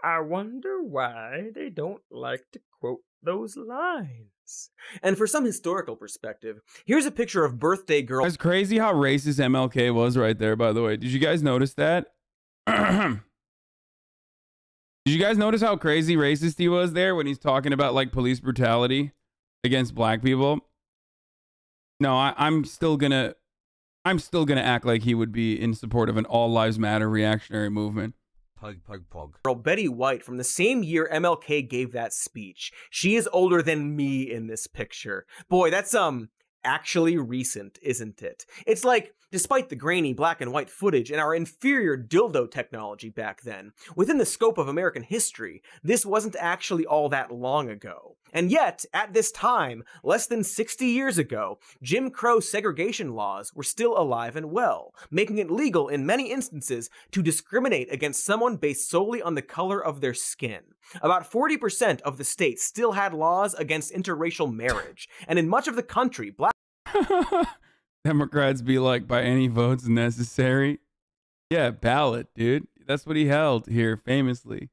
[SPEAKER 15] I wonder why they don't like to quote those lines.
[SPEAKER 2] And for some historical perspective, here's a picture of birthday girl.
[SPEAKER 1] It's crazy how racist MLK was right there, by the way. Did you guys notice that? Did you guys notice how crazy racist he was there when he's talking about like police brutality against black people? No, I'm still gonna act like he would be in support of an all lives matter reactionary movement.
[SPEAKER 2] Girl Betty White from the same year MLK gave that speech. She is older than me in this picture. Boy, that's actually recent, isn't it? It's like, despite the grainy black and white footage and our inferior dildo technology back then, within the scope of American history, this wasn't actually all that long ago. And yet, at this time, less than 60 years ago, Jim Crow segregation laws were still alive and well, making it legal in many instances to discriminate against someone based solely on the color of their skin. About 40% of the states still had laws against interracial marriage, and in much of the country, black
[SPEAKER 1] Democrats be like, by any votes necessary? Yeah, ballot, dude. That's what he held here famously.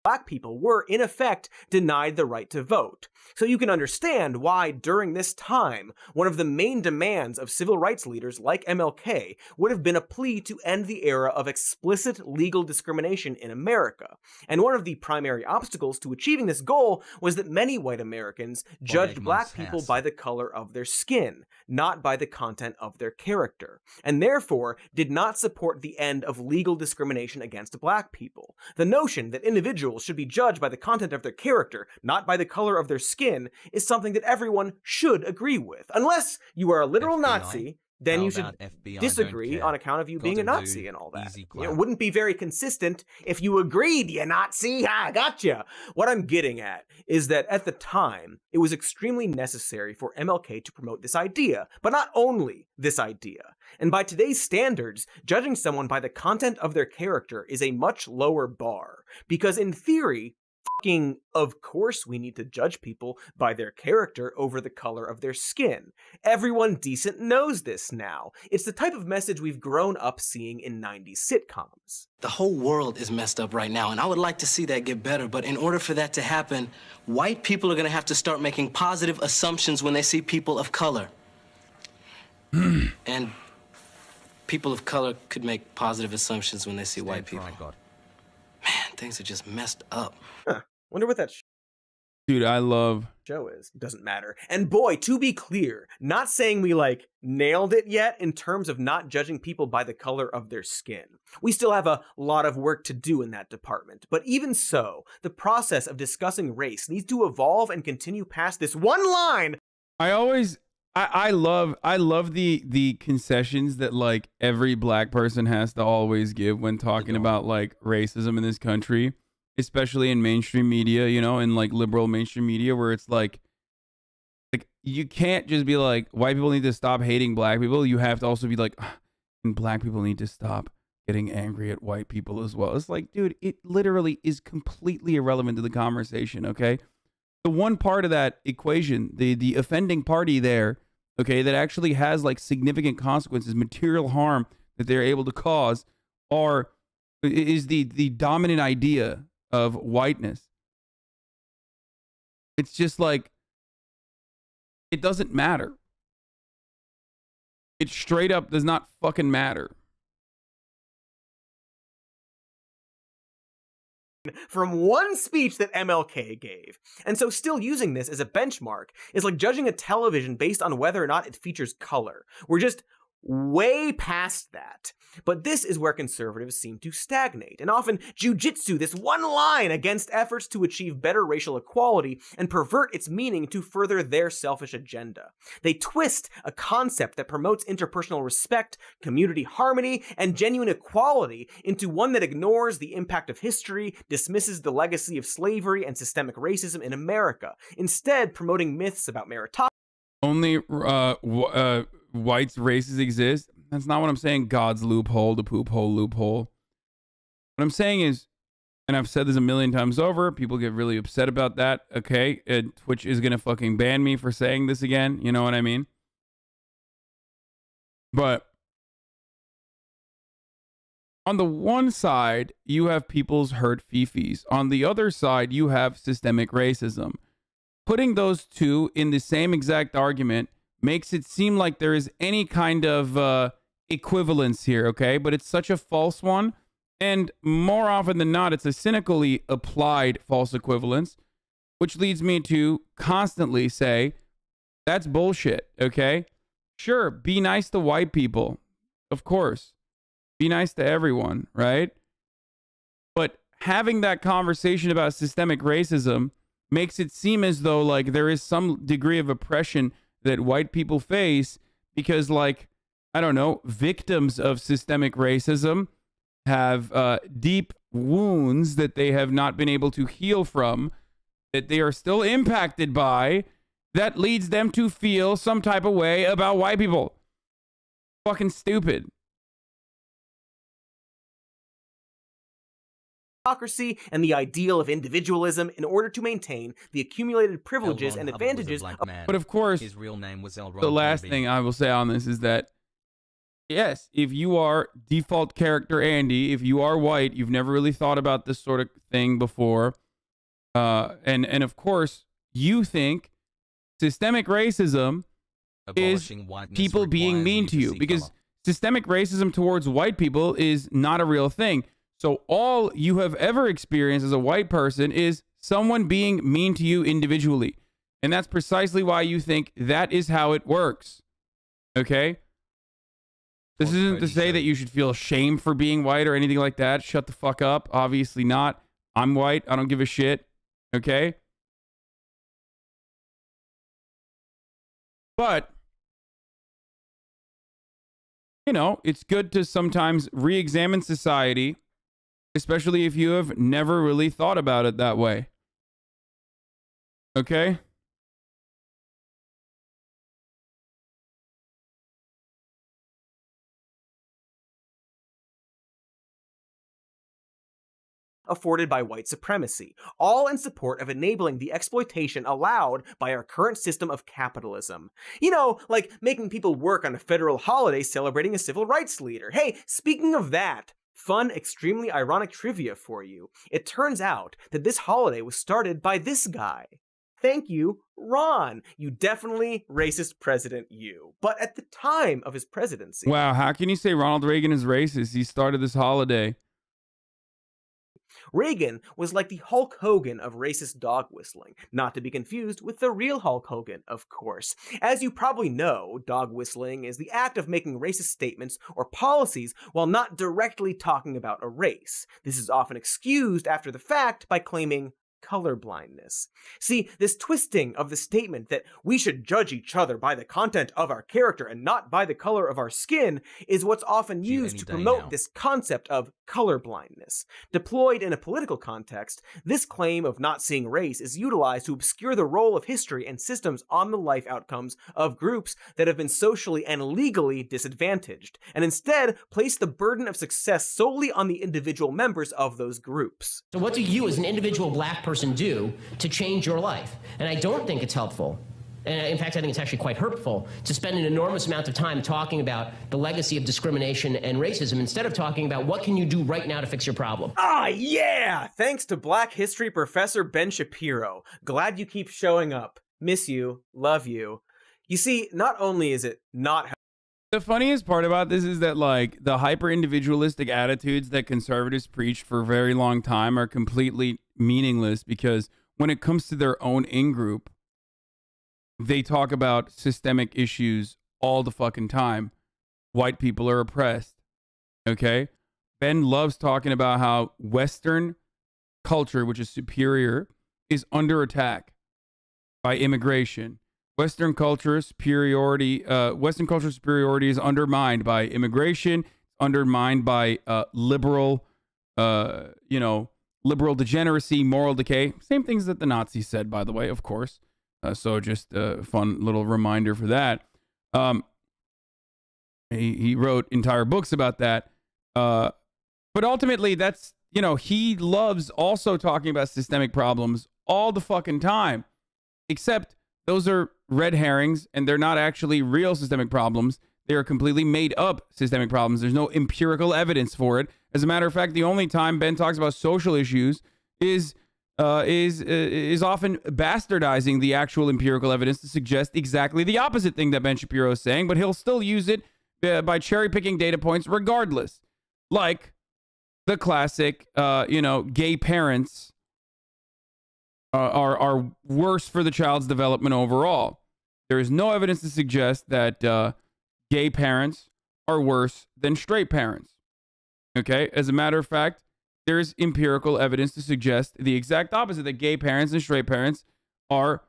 [SPEAKER 2] black people were, in effect, denied the right to vote. So you can understand why, during this time, one of the main demands of civil rights leaders like MLK would have been a plea to end the era of explicit legal discrimination in America. And one of the primary obstacles to achieving this goal was that many white Americans judged black people by the color of their skin, not by the content of their character, and therefore did not support the end of legal discrimination against black people. The notion that individuals should be judged by the content of their character, not by the color of their skin, is something that everyone should agree with. Unless you are a literal Nazi, then you should disagree on account of you being a Nazi and all that. It wouldn't be very consistent if you agreed, you Nazi. Ha, gotcha. What I'm getting at is that at the time, it was extremely necessary for MLK to promote this idea, but not only this idea. And by today's standards, judging someone by the content of their character is a much lower bar, because in theory, of course we need to judge people by their character over the color of their skin. Everyone decent knows this now. It's the type of message we've grown up seeing in 90s sitcoms.
[SPEAKER 16] The whole world is messed up right now, and I would like to see that get better, but in order for that to happen, white people are going to have to start making positive assumptions when they see people of color. And people of color could make positive assumptions when they see white people. Man, things are just messed up.
[SPEAKER 2] Wonder what that
[SPEAKER 1] dude, I love
[SPEAKER 2] show is. Doesn't matter. And boy, to be clear, not saying we like nailed it yet in terms of not judging people by the color of their skin. We still have a lot of work to do in that department. But even so, the process of discussing race needs to evolve and continue past this one line.
[SPEAKER 1] I love the concessions that like every black person has to always give when talking about like racism in this country, especially in mainstream media, you know, in like liberal mainstream media, where it's like you can't just be like, white people need to stop hating black people. You have to also be like, and black people need to stop getting angry at white people as well. It's like, dude, it literally is completely irrelevant to the conversation. Okay. The one part of that equation, the offending party there, okay, that actually has like significant consequences, material harm that they're able to cause, is the dominant idea of whiteness. It's just like, it doesn't matter. It straight up does not fucking matter.
[SPEAKER 2] From one speech that MLK gave. And so still using this as a benchmark is like judging a television based on whether or not it features color. We're just way past that. But this is where conservatives seem to stagnate, and often jujitsu this one line against efforts to achieve better racial equality and pervert its meaning to further their selfish agenda. They twist a concept that promotes interpersonal respect, community harmony, and genuine equality into one that ignores the impact of history, dismisses the legacy of slavery and systemic racism in America, instead promoting myths about meritocracy.
[SPEAKER 1] Only whites races exist. That's not what I'm saying. God's loophole, the poop hole loophole. What I'm saying is, and I've said this a million times over, people get really upset about that. Okay, Twitch is gonna fucking ban me for saying this again. You know what I mean? But on the one side, you have people's hurt fifis. On the other side, you have systemic racism. Putting those two in the same exact argument makes it seem like there is any kind of equivalence here, okay? But it's such a false one. And more often than not, it's a cynically applied false equivalence, which leads me to constantly say, that's bullshit, okay? Sure, be nice to white people. Of course. Be nice to everyone, right? But having that conversation about systemic racism makes it seem as though like there is some degree of oppression that white people face because, like, I don't know, victims of systemic racism have deep wounds that they have not been able to heal from, that they are still impacted by, that leads them to feel some type of way about white people. Fucking stupid.
[SPEAKER 2] And the ideal of individualism in order to maintain the accumulated privileges and advantages.
[SPEAKER 1] But of course, his real name was the last thing I will say on this is that, yes, if you are default character Andy, if you are white, you've never really thought about this sort of thing before, and of course, you think systemic racism is people being mean to you, because systemic racism towards white people is not a real thing. So all you have ever experienced as a white person is someone being mean to you individually. And that's precisely why you think that is how it works. Okay? This isn't to say that you should feel shame for being white or anything like that. Shut the fuck up. Obviously not. I'm white. I don't give a shit. Okay? But, you know, it's good to sometimes re-examine society, especially if you have never really thought about it that way. Okay?
[SPEAKER 2] Afforded by white supremacy, all in support of enabling the exploitation allowed by our current system of capitalism. You know, like making people work on a federal holiday celebrating a civil rights leader. Hey, speaking of that, fun, extremely ironic trivia for you. It turns out that this holiday was started by this guy. Thank you, Ron. You definitely racist president, you. But at the time of his presidency...
[SPEAKER 1] Wow, how can you say Ronald Reagan is racist? He started this holiday.
[SPEAKER 2] Reagan was like the Hulk Hogan of racist dog whistling, not to be confused with the real Hulk Hogan, of course. As you probably know, dog whistling is the act of making racist statements or policies while not directly talking about a race. This is often excused after the fact by claiming colorblindness. See, this twisting of the statement that we should judge each other by the content of our character and not by the color of our skin is what's often used to promote this concept of colorblindness. Deployed in a political context, this claim of not seeing race is utilized to obscure the role of history and systems on the life outcomes of groups that have been socially and legally disadvantaged, and instead place the burden of success solely on the individual members of those groups.
[SPEAKER 9] So what do you as an individual black person do to change your life? And I don't think it's helpful and in fact, I think it's actually quite hurtful to spend an enormous amount of time talking about the legacy of discrimination and racism instead of talking about what can you do right now to fix your problem.
[SPEAKER 2] Ah, yeah! Thanks to Black History Professor Ben Shapiro. Glad you keep showing up. Miss you. Love you. You see, not only is it not...
[SPEAKER 1] The funniest part about this is that, like, the hyper-individualistic attitudes that conservatives preached for a very long time are completely meaningless, because when it comes to their own in-group, they talk about systemic issues all the fucking time. White people are oppressed. Okay? Ben loves talking about how Western culture, which is superior, is under attack by immigration. Western culture superiority is undermined by immigration, undermined by liberal degeneracy, moral decay. Same things that the Nazis said, by the way, of course. So just a fun little reminder for that. He wrote entire books about that. But ultimately, that's, he loves also talking about systemic problems all the fucking time. Except those are red herrings, and they're not actually real systemic problems. They are completely made up systemic problems. There's no empirical evidence for it. As a matter of fact, the only time Ben talks about social issues is often bastardizing the actual empirical evidence to suggest exactly the opposite thing that Ben Shapiro is saying, but he'll still use it by cherry-picking data points regardless. Like the classic, gay parents are worse for the child's development overall. There is no evidence to suggest that gay parents are worse than straight parents. Okay? As a matter of fact, there is empirical evidence to suggest the exact opposite, that gay parents and straight parents are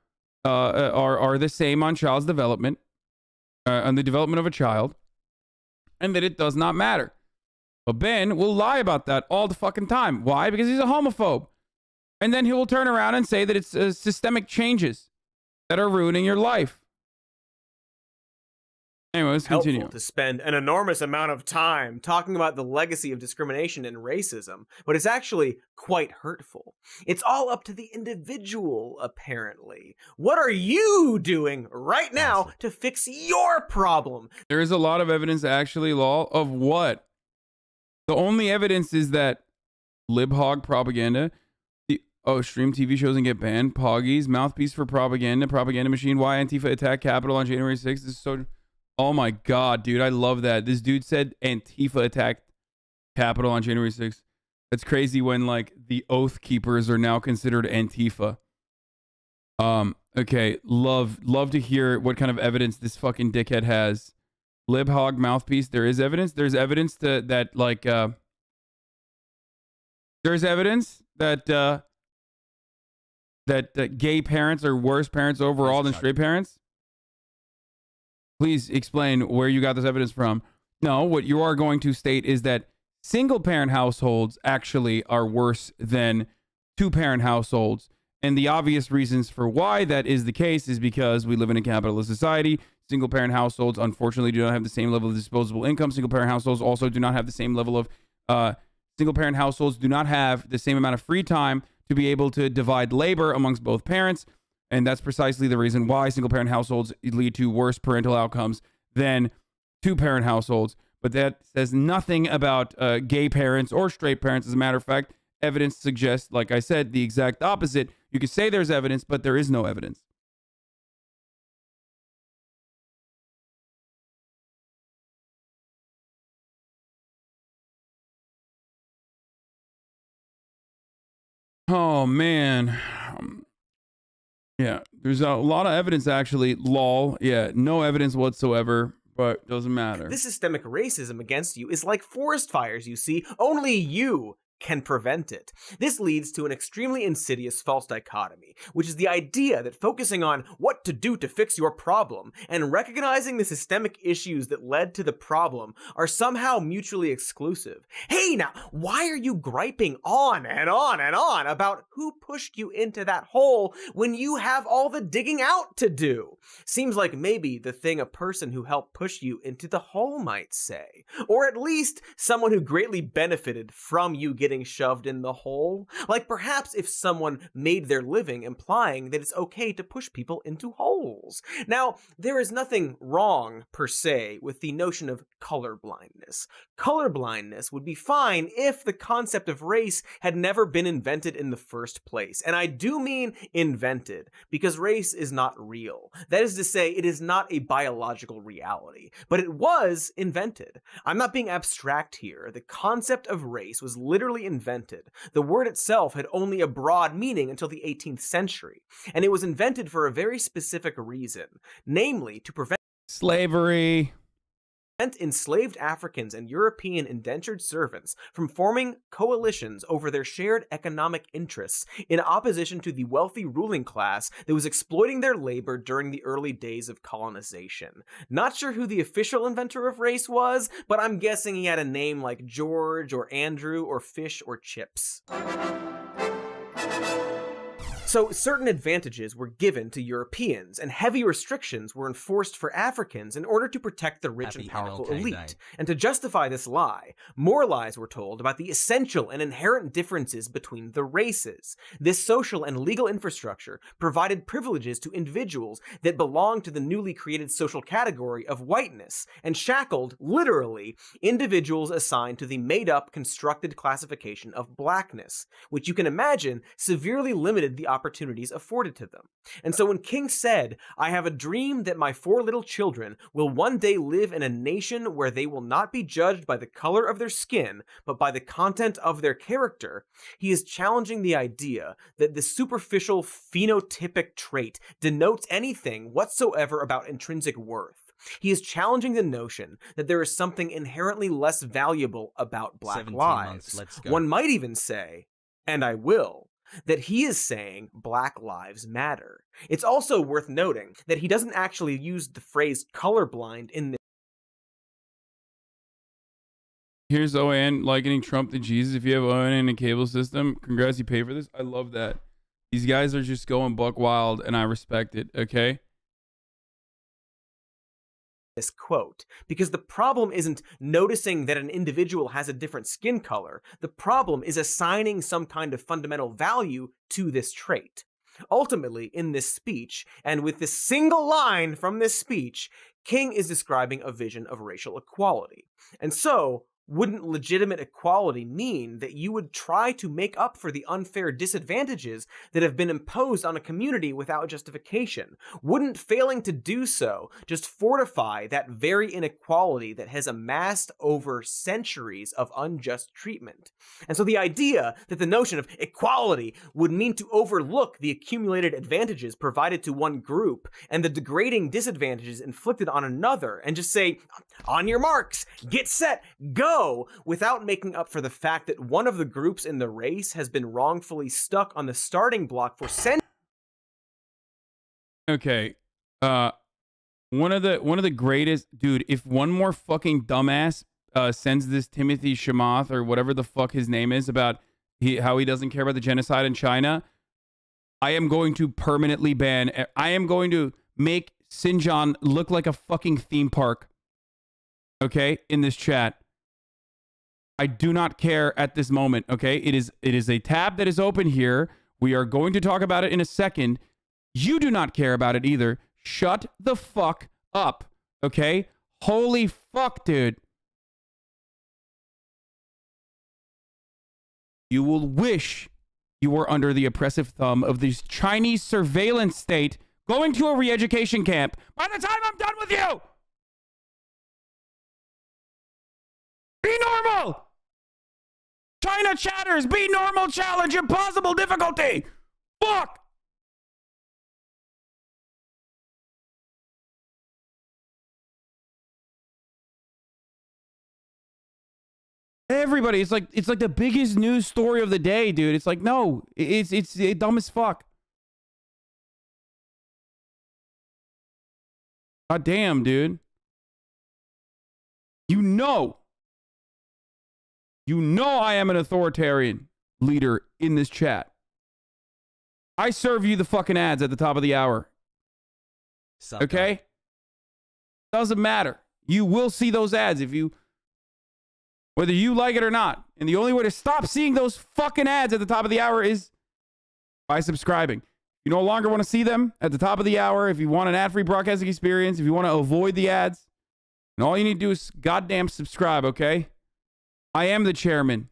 [SPEAKER 1] the same on child's development, on the development of a child, and that it does not matter. But Ben will lie about that all the fucking time. Why? Because he's a homophobe. And then he will turn around and say that it's systemic changes that are ruining your life. Anyway, let's continue.
[SPEAKER 2] Helpful to spend an enormous amount of time talking about the legacy of discrimination and racism, but it's actually quite hurtful. It's all up to the individual, apparently. What are you doing right now to fix your problem?
[SPEAKER 1] There is a lot of evidence, actually, Law, of what? The only evidence is that LibHog propaganda, stream TV shows and get banned, Poggies, mouthpiece for propaganda, propaganda machine, why Antifa attacked Capitol on January 6th. This is so... Oh my God, dude, I love that. This dude said Antifa attacked Capitol on January 6th. That's crazy when, like, the Oath Keepers are now considered Antifa. Okay, love to hear what kind of evidence this fucking dickhead has. LibHog mouthpiece, there is evidence. There's evidence there's evidence that gay parents are worse parents overall than straight parents. Please explain where you got this evidence from. No, what you are going to state is that single-parent households actually are worse than two-parent households. And the obvious reasons for why that is the case is because we live in a capitalist society. Single-parent households, unfortunately, do not have the same level of disposable income. Single-parent households also do not have the same level of... single-parent households do not have the same amount of free time to be able to divide labor amongst both parents. And that's precisely the reason why single-parent households lead to worse parental outcomes than two-parent households. But that says nothing about gay parents or straight parents. As a matter of fact, evidence suggests, like I said, the exact opposite. You could say there's evidence, but there is no evidence. Oh, man. Yeah, there's a lot of evidence, actually. Lol. Yeah, no evidence whatsoever, but doesn't matter.
[SPEAKER 2] This systemic racism against you is like forest fires, you see. Only you can prevent it. This leads to an extremely insidious false dichotomy, which is the idea that focusing on what to do to fix your problem and recognizing the systemic issues that led to the problem are somehow mutually exclusive. Hey, now, why are you griping on and on and on about who pushed you into that hole when you have all the digging out to do? Seems like maybe the thing a person who helped push you into the hole might say, or at least someone who greatly benefited from you getting getting shoved in the hole. Like perhaps if someone made their living implying that it's okay to push people into holes. Now, there is nothing wrong, per se, with the notion of colorblindness. Colorblindness would be fine if the concept of race had never been invented in the first place. And I do mean invented, because race is not real. That is to say, it is not a biological reality, but it was invented. I'm not being abstract here. The concept of race was literally invented. The word itself had only a broad meaning until the 18th century, and it was invented for a very specific reason, namely to prevent
[SPEAKER 1] slavery.
[SPEAKER 2] Enslaved Africans and European indentured servants from forming coalitions over their shared economic interests in opposition to the wealthy ruling class that was exploiting their labor during the early days of colonization. Not sure who the official inventor of race was, but I'm guessing he had a name like George or Andrew or Fish or Chips. So certain advantages were given to Europeans, and heavy restrictions were enforced for Africans in order to protect the rich and powerful elite. And to justify this lie, more lies were told about the essential and inherent differences between the races. This social and legal infrastructure provided privileges to individuals that belonged to the newly created social category of whiteness, and shackled, literally, individuals assigned to the made-up, constructed classification of blackness, which you can imagine severely limited the opportunities afforded to them. And so when King said, "I have a dream that my 4 little children will one day live in a nation where they will not be judged by the color of their skin, but by the content of their character," he is challenging the idea that the superficial phenotypic trait denotes anything whatsoever about intrinsic worth. He is challenging the notion that there is something inherently less valuable about Black lives. One might even say, and I will, that he is saying Black Lives Matter. It's also worth noting that he doesn't actually use the phrase colorblind in this.
[SPEAKER 1] Here's OAN likening Trump to Jesus. If you have OAN in a cable system, congrats, you pay for this. I love that. These guys are just going buck wild, and I respect it, okay?
[SPEAKER 2] This quote, because the problem isn't noticing that an individual has a different skin color. The problem is assigning some kind of fundamental value to this trait. Ultimately, in this speech, and with this single line from this speech, King is describing a vision of racial equality. And so, wouldn't legitimate equality mean that you would try to make up for the unfair disadvantages that have been imposed on a community without justification? Wouldn't failing to do so just fortify that very inequality that has amassed over centuries of unjust treatment? And so the idea that the notion of equality would mean to overlook the accumulated advantages provided to one group and the degrading disadvantages inflicted on another, and just say, on your marks, get set, go, without making up for the fact that one of the groups in the race has been wrongfully stuck on the starting block for centuries.
[SPEAKER 1] Okay, one of the greatest, dude. If one more fucking dumbass sends this Timothy Chamath or whatever the fuck his name is about how he doesn't care about the genocide in China, I am going to permanently ban. I am going to make Xinjiang look like a fucking theme park. Okay, in this chat. I do not care at this moment, okay? It is a tab that is open here. We are going to talk about it in a second. You do not care about it either. Shut the fuck up, okay? Holy fuck, dude. You will wish you were under the oppressive thumb of this Chinese surveillance state going to a re-education camp by the time I'm done with you. Be normal! China chatters, be normal challenge, impossible difficulty! Fuck! Everybody, it's like the biggest news story of the day, dude. It's like, no, it's dumb as fuck. God damn, dude. You know I am an authoritarian leader in this chat. I serve you the fucking ads at the top of the hour. Okay? Doesn't matter. You will see those ads if you whether you like it or not. And the only way to stop seeing those fucking ads at the top of the hour is by subscribing. You no longer want to see them at the top of the hour. If you want an ad-free broadcasting experience, if you want to avoid the ads, and all you need to do is goddamn subscribe, okay? I am the chairman.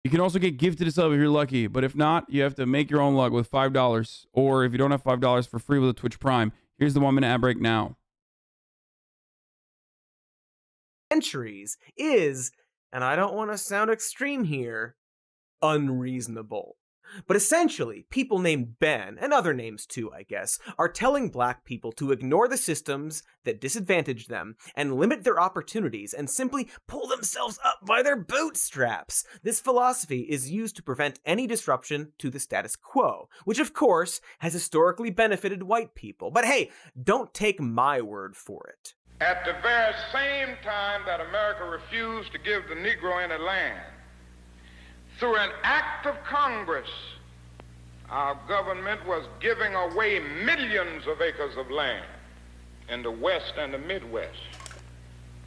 [SPEAKER 1] You can also get gifted a sub if you're lucky, but if not, you have to make your own luck with $5. Or if you don't have $5 for free with a Twitch Prime, here's the 1 minute ad break now.
[SPEAKER 2] Centuries is, and I don't want to sound extreme here, unreasonable. But essentially, people named Ben, and other names too, I guess, are telling black people to ignore the systems that disadvantage them and limit their opportunities and simply pull themselves up by their bootstraps. This philosophy is used to prevent any disruption to the status quo, which of course has historically benefited white people. But hey, don't take my word for it.
[SPEAKER 10] At the very same time that America refused to give the Negro any land, through an act of Congress, our government was giving away millions of acres of land in the West and the Midwest,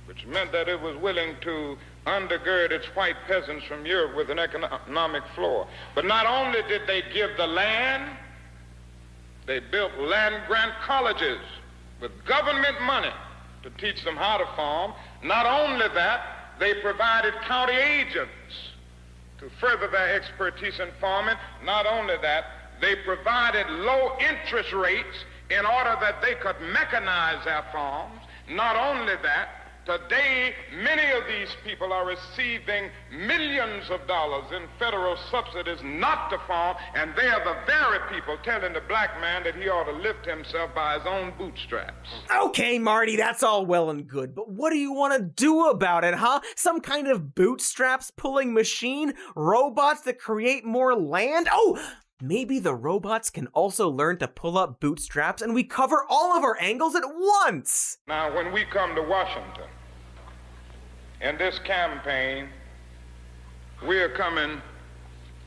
[SPEAKER 10] which meant that it was willing to undergird its white peasants from Europe with an economic floor. But not only did they give the land, they built land-grant colleges with government money to teach them how to farm. Not only that, they provided county agents to further their expertise in farming. Not only that, they provided low interest rates in order that they could mechanize their farms. Not only that, today many of these people are receiving millions of dollars in federal subsidies not to farm, and they are the very people telling the black man that he ought to lift himself by his own bootstraps.
[SPEAKER 2] Okay, Marty, that's all well and good, but what do you want to do about it, huh? Some kind of bootstraps pulling machine? Robots that create more land? Oh! Maybe the robots can also learn to pull up bootstraps and we cover all of our angles at once!
[SPEAKER 10] Now, when we come to Washington, in this campaign, we're coming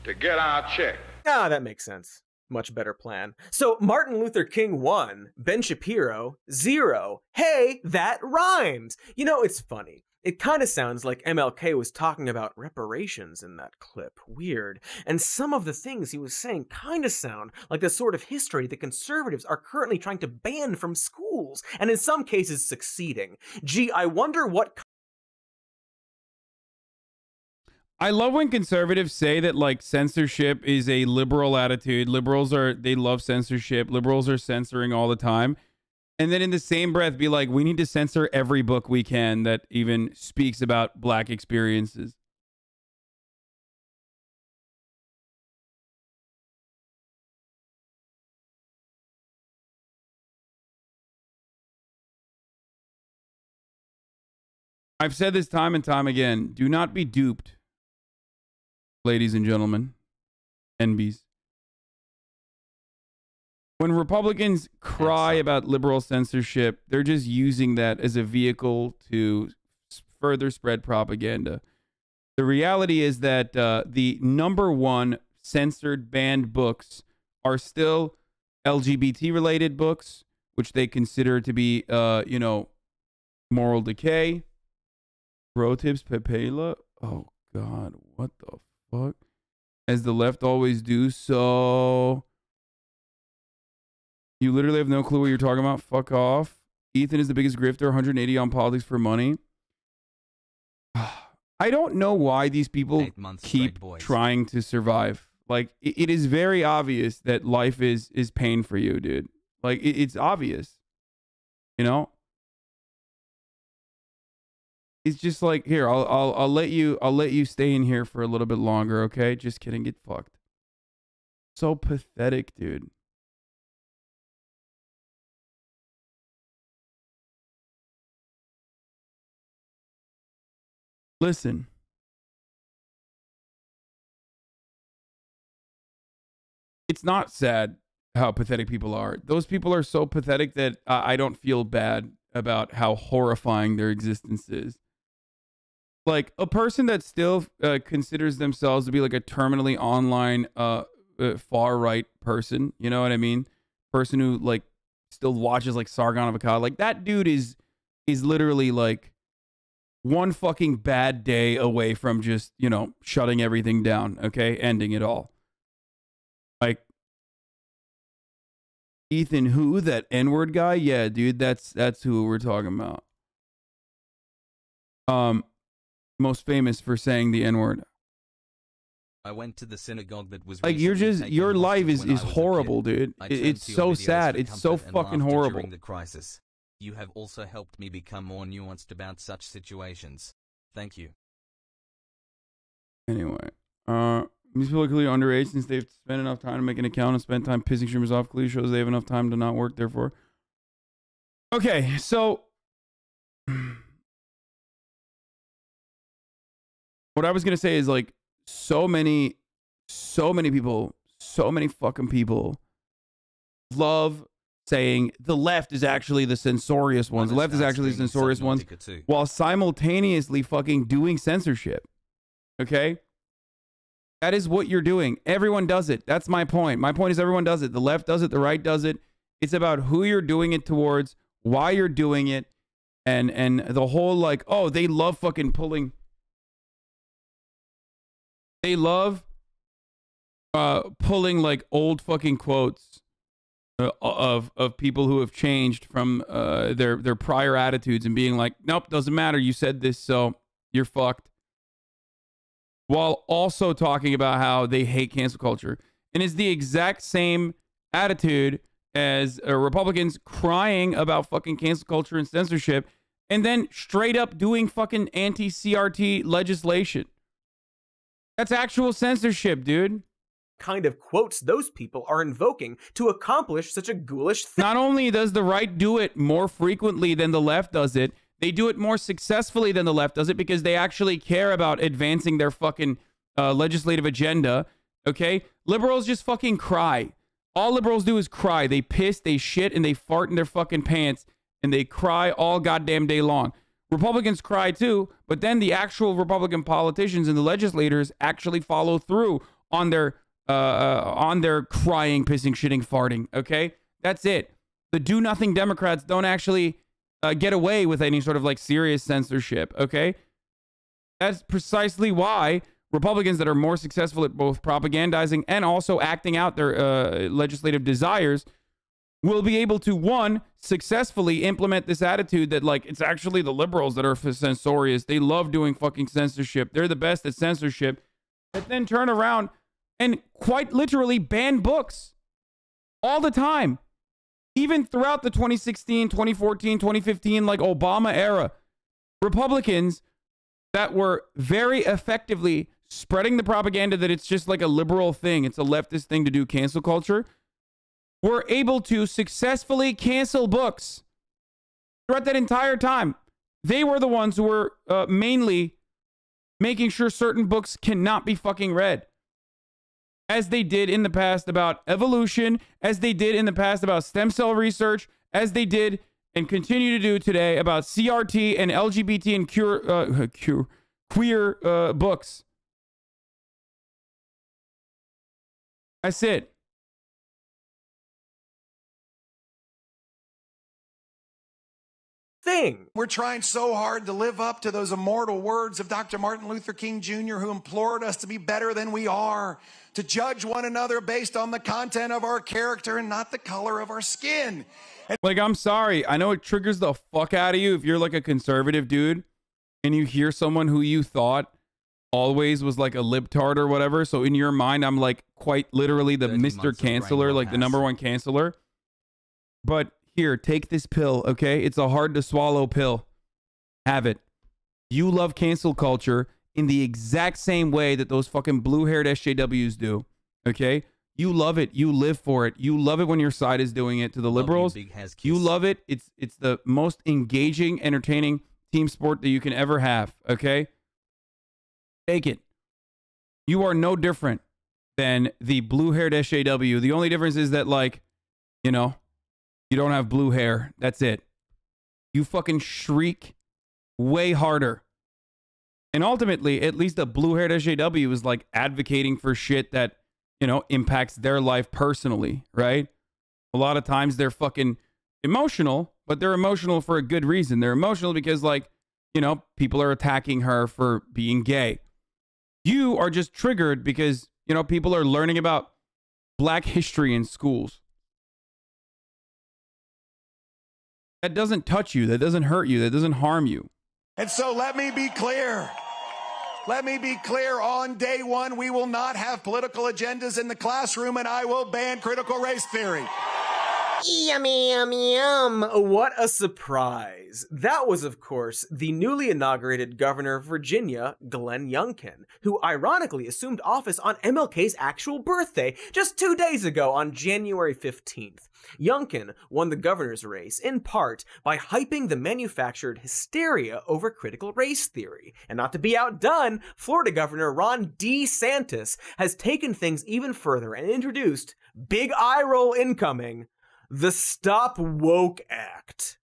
[SPEAKER 10] to get our check.
[SPEAKER 2] Ah, that makes sense. Much better plan. So, Martin Luther King 1, Ben Shapiro 0. Hey, that rhymes! You know, it's funny. It kind of sounds like MLK was talking about reparations in that clip. Weird. And some of the things he was saying kind of sound like the sort of history that conservatives are currently trying to ban from schools, and in some cases succeeding. Gee, I wonder what...
[SPEAKER 1] I love when conservatives say that, like, censorship is a liberal attitude. They love censorship. Liberals are censoring all the time. And then in the same breath be like, we need to censor every book we can that even speaks about black experiences. I've said this time and time again. Do not be duped, ladies and gentlemen, NBs. When Republicans cry about liberal censorship, they're just using that as a vehicle to further spread propaganda. The reality is that the #1 censored banned books are still LGBT-related books, which they consider to be, you know, moral decay. Pro tips, Pepela. Oh, God, what the fuck? As the left always do, so... You literally have no clue what you're talking about. Fuck off. Ethan is the biggest grifter, 180 on politics for money. I don't know why these people keep trying to survive. Like, it is very obvious that life is pain for you, dude. Like, it's obvious. You know? It's just like, here, I'll let you stay in here for a little bit longer, okay? Just kidding, get fucked. So pathetic, dude. Listen. It's not sad how pathetic people are. Those people are so pathetic that I don't feel bad about how horrifying their existence is. Like, a person that still considers themselves to be like a terminally online far-right person, you know what I mean? Person who, like, still watches like Sargon of Akkad. Like that dude is literally like one fucking bad day away from just, you know, shutting everything down, okay? Ending it all. Like Ethan who? That N-word guy? Yeah, dude, that's who we're talking about. Most famous for saying the N-word.
[SPEAKER 3] I went to the synagogue that was
[SPEAKER 1] like your life is horrible, dude. It's so sad. It's so fucking horrible.
[SPEAKER 3] During the crisis, you have also helped me become more nuanced about such situations. Thank you.
[SPEAKER 1] Anyway, these people are clearly underage since they've spent enough time to make an account and spent time pissing streamers off. Clearly shows they have enough time to not work. Therefore, okay. So, what I was gonna say is like. So many people, so many fucking people love saying the left is actually the censorious ones. The left is actually the censorious ones while simultaneously fucking doing censorship. Okay? That is what you're doing. Everyone does it. That's my point. My point is everyone does it. The left does it. The right does it. It's about who you're doing it towards, why you're doing it, and the whole like, oh, they love fucking pulling... They love pulling like old fucking quotes of people who have changed from their prior attitudes and being like, nope, doesn't matter. You said this, so you're fucked. While also talking about how they hate cancel culture. And it's the exact same attitude as Republicans crying about fucking cancel culture and censorship and then straight up doing fucking anti-CRT legislation. That's actual censorship, dude.
[SPEAKER 2] Kind of quotes those people are invoking to accomplish such a ghoulish thing.
[SPEAKER 1] Not only does the right do it more frequently than the left does it, they do it more successfully than the left does it because they actually care about advancing their fucking legislative agenda, okay? Liberals just fucking cry. All liberals do is cry. They piss, they shit, and they fart in their fucking pants, and they cry all goddamn day long. Republicans cry too, but then the actual Republican politicians and the legislators actually follow through on their crying, pissing, shitting, farting. Okay, that's it. The do-nothing Democrats don't actually get away with any sort of like serious censorship. Okay, that's precisely why Republicans that are more successful at both propagandizing and also acting out their legislative desires will be able to, one, successfully implement this attitude that, like, it's actually the liberals that are censorious. They love doing fucking censorship. They're the best at censorship. But then turn around and quite literally ban books all the time. Even throughout the 2016, 2014, 2015, like, Obama era, Republicans that were very effectively spreading the propaganda that it's just like a liberal thing, it's a leftist thing to do cancel culture, were able to successfully cancel books throughout that entire time. They were the ones who were mainly making sure certain books cannot be fucking read. As they did in the past about evolution, as they did in the past about stem cell research, as they did and continue to do today about CRT and LGBT and queer books. That's it.
[SPEAKER 2] Thing.
[SPEAKER 17] We're trying so hard to live up to those immortal words of Dr. Martin Luther King Jr., who implored us to be better than we are, to judge one another based on the content of our character and not the color of our skin.
[SPEAKER 1] Like, I'm sorry. I know it triggers the fuck out of you if you're like a conservative dude and you hear someone who you thought always was like a libtard or whatever. So in your mind, I'm like quite literally the Mr. Canceller, like the #1 canceller. But here, take this pill, okay? It's a hard to swallow pill. Have it. You love cancel culture in the exact same way that those fucking blue-haired SJWs do, okay? You love it. You live for it. You love it when your side is doing it. To the liberals, you love it. It's the most engaging, entertaining team sport that you can ever have, okay? Take it. You are no different than the blue-haired SJW. The only difference is that, like, you know, you don't have blue hair. That's it. You fucking shriek way harder. And ultimately, at least a blue-haired SJW is like advocating for shit that, you know, impacts their life personally, right? A lot of times they're fucking emotional, but they're emotional for a good reason. They're emotional because, like, you know, people are attacking her for being gay. You are just triggered because, you know, people are learning about black history in schools. That doesn't touch you. That doesn't hurt you. That doesn't harm you.
[SPEAKER 17] And so let me be clear. Let me be clear. On day one, we will not have political agendas in the classroom, and I will ban critical race theory.
[SPEAKER 2] Yummy, yummy, yum. What a surprise. That was, of course, the newly inaugurated governor of Virginia, Glenn Youngkin, who ironically assumed office on MLK's actual birthday just 2 days ago on January 15th. Youngkin won the governor's race in part by hyping the manufactured hysteria over critical race theory. And not to be outdone, Florida Governor Ron DeSantis has taken things even further and introduced, big eye roll incoming, the Stop Woke Act,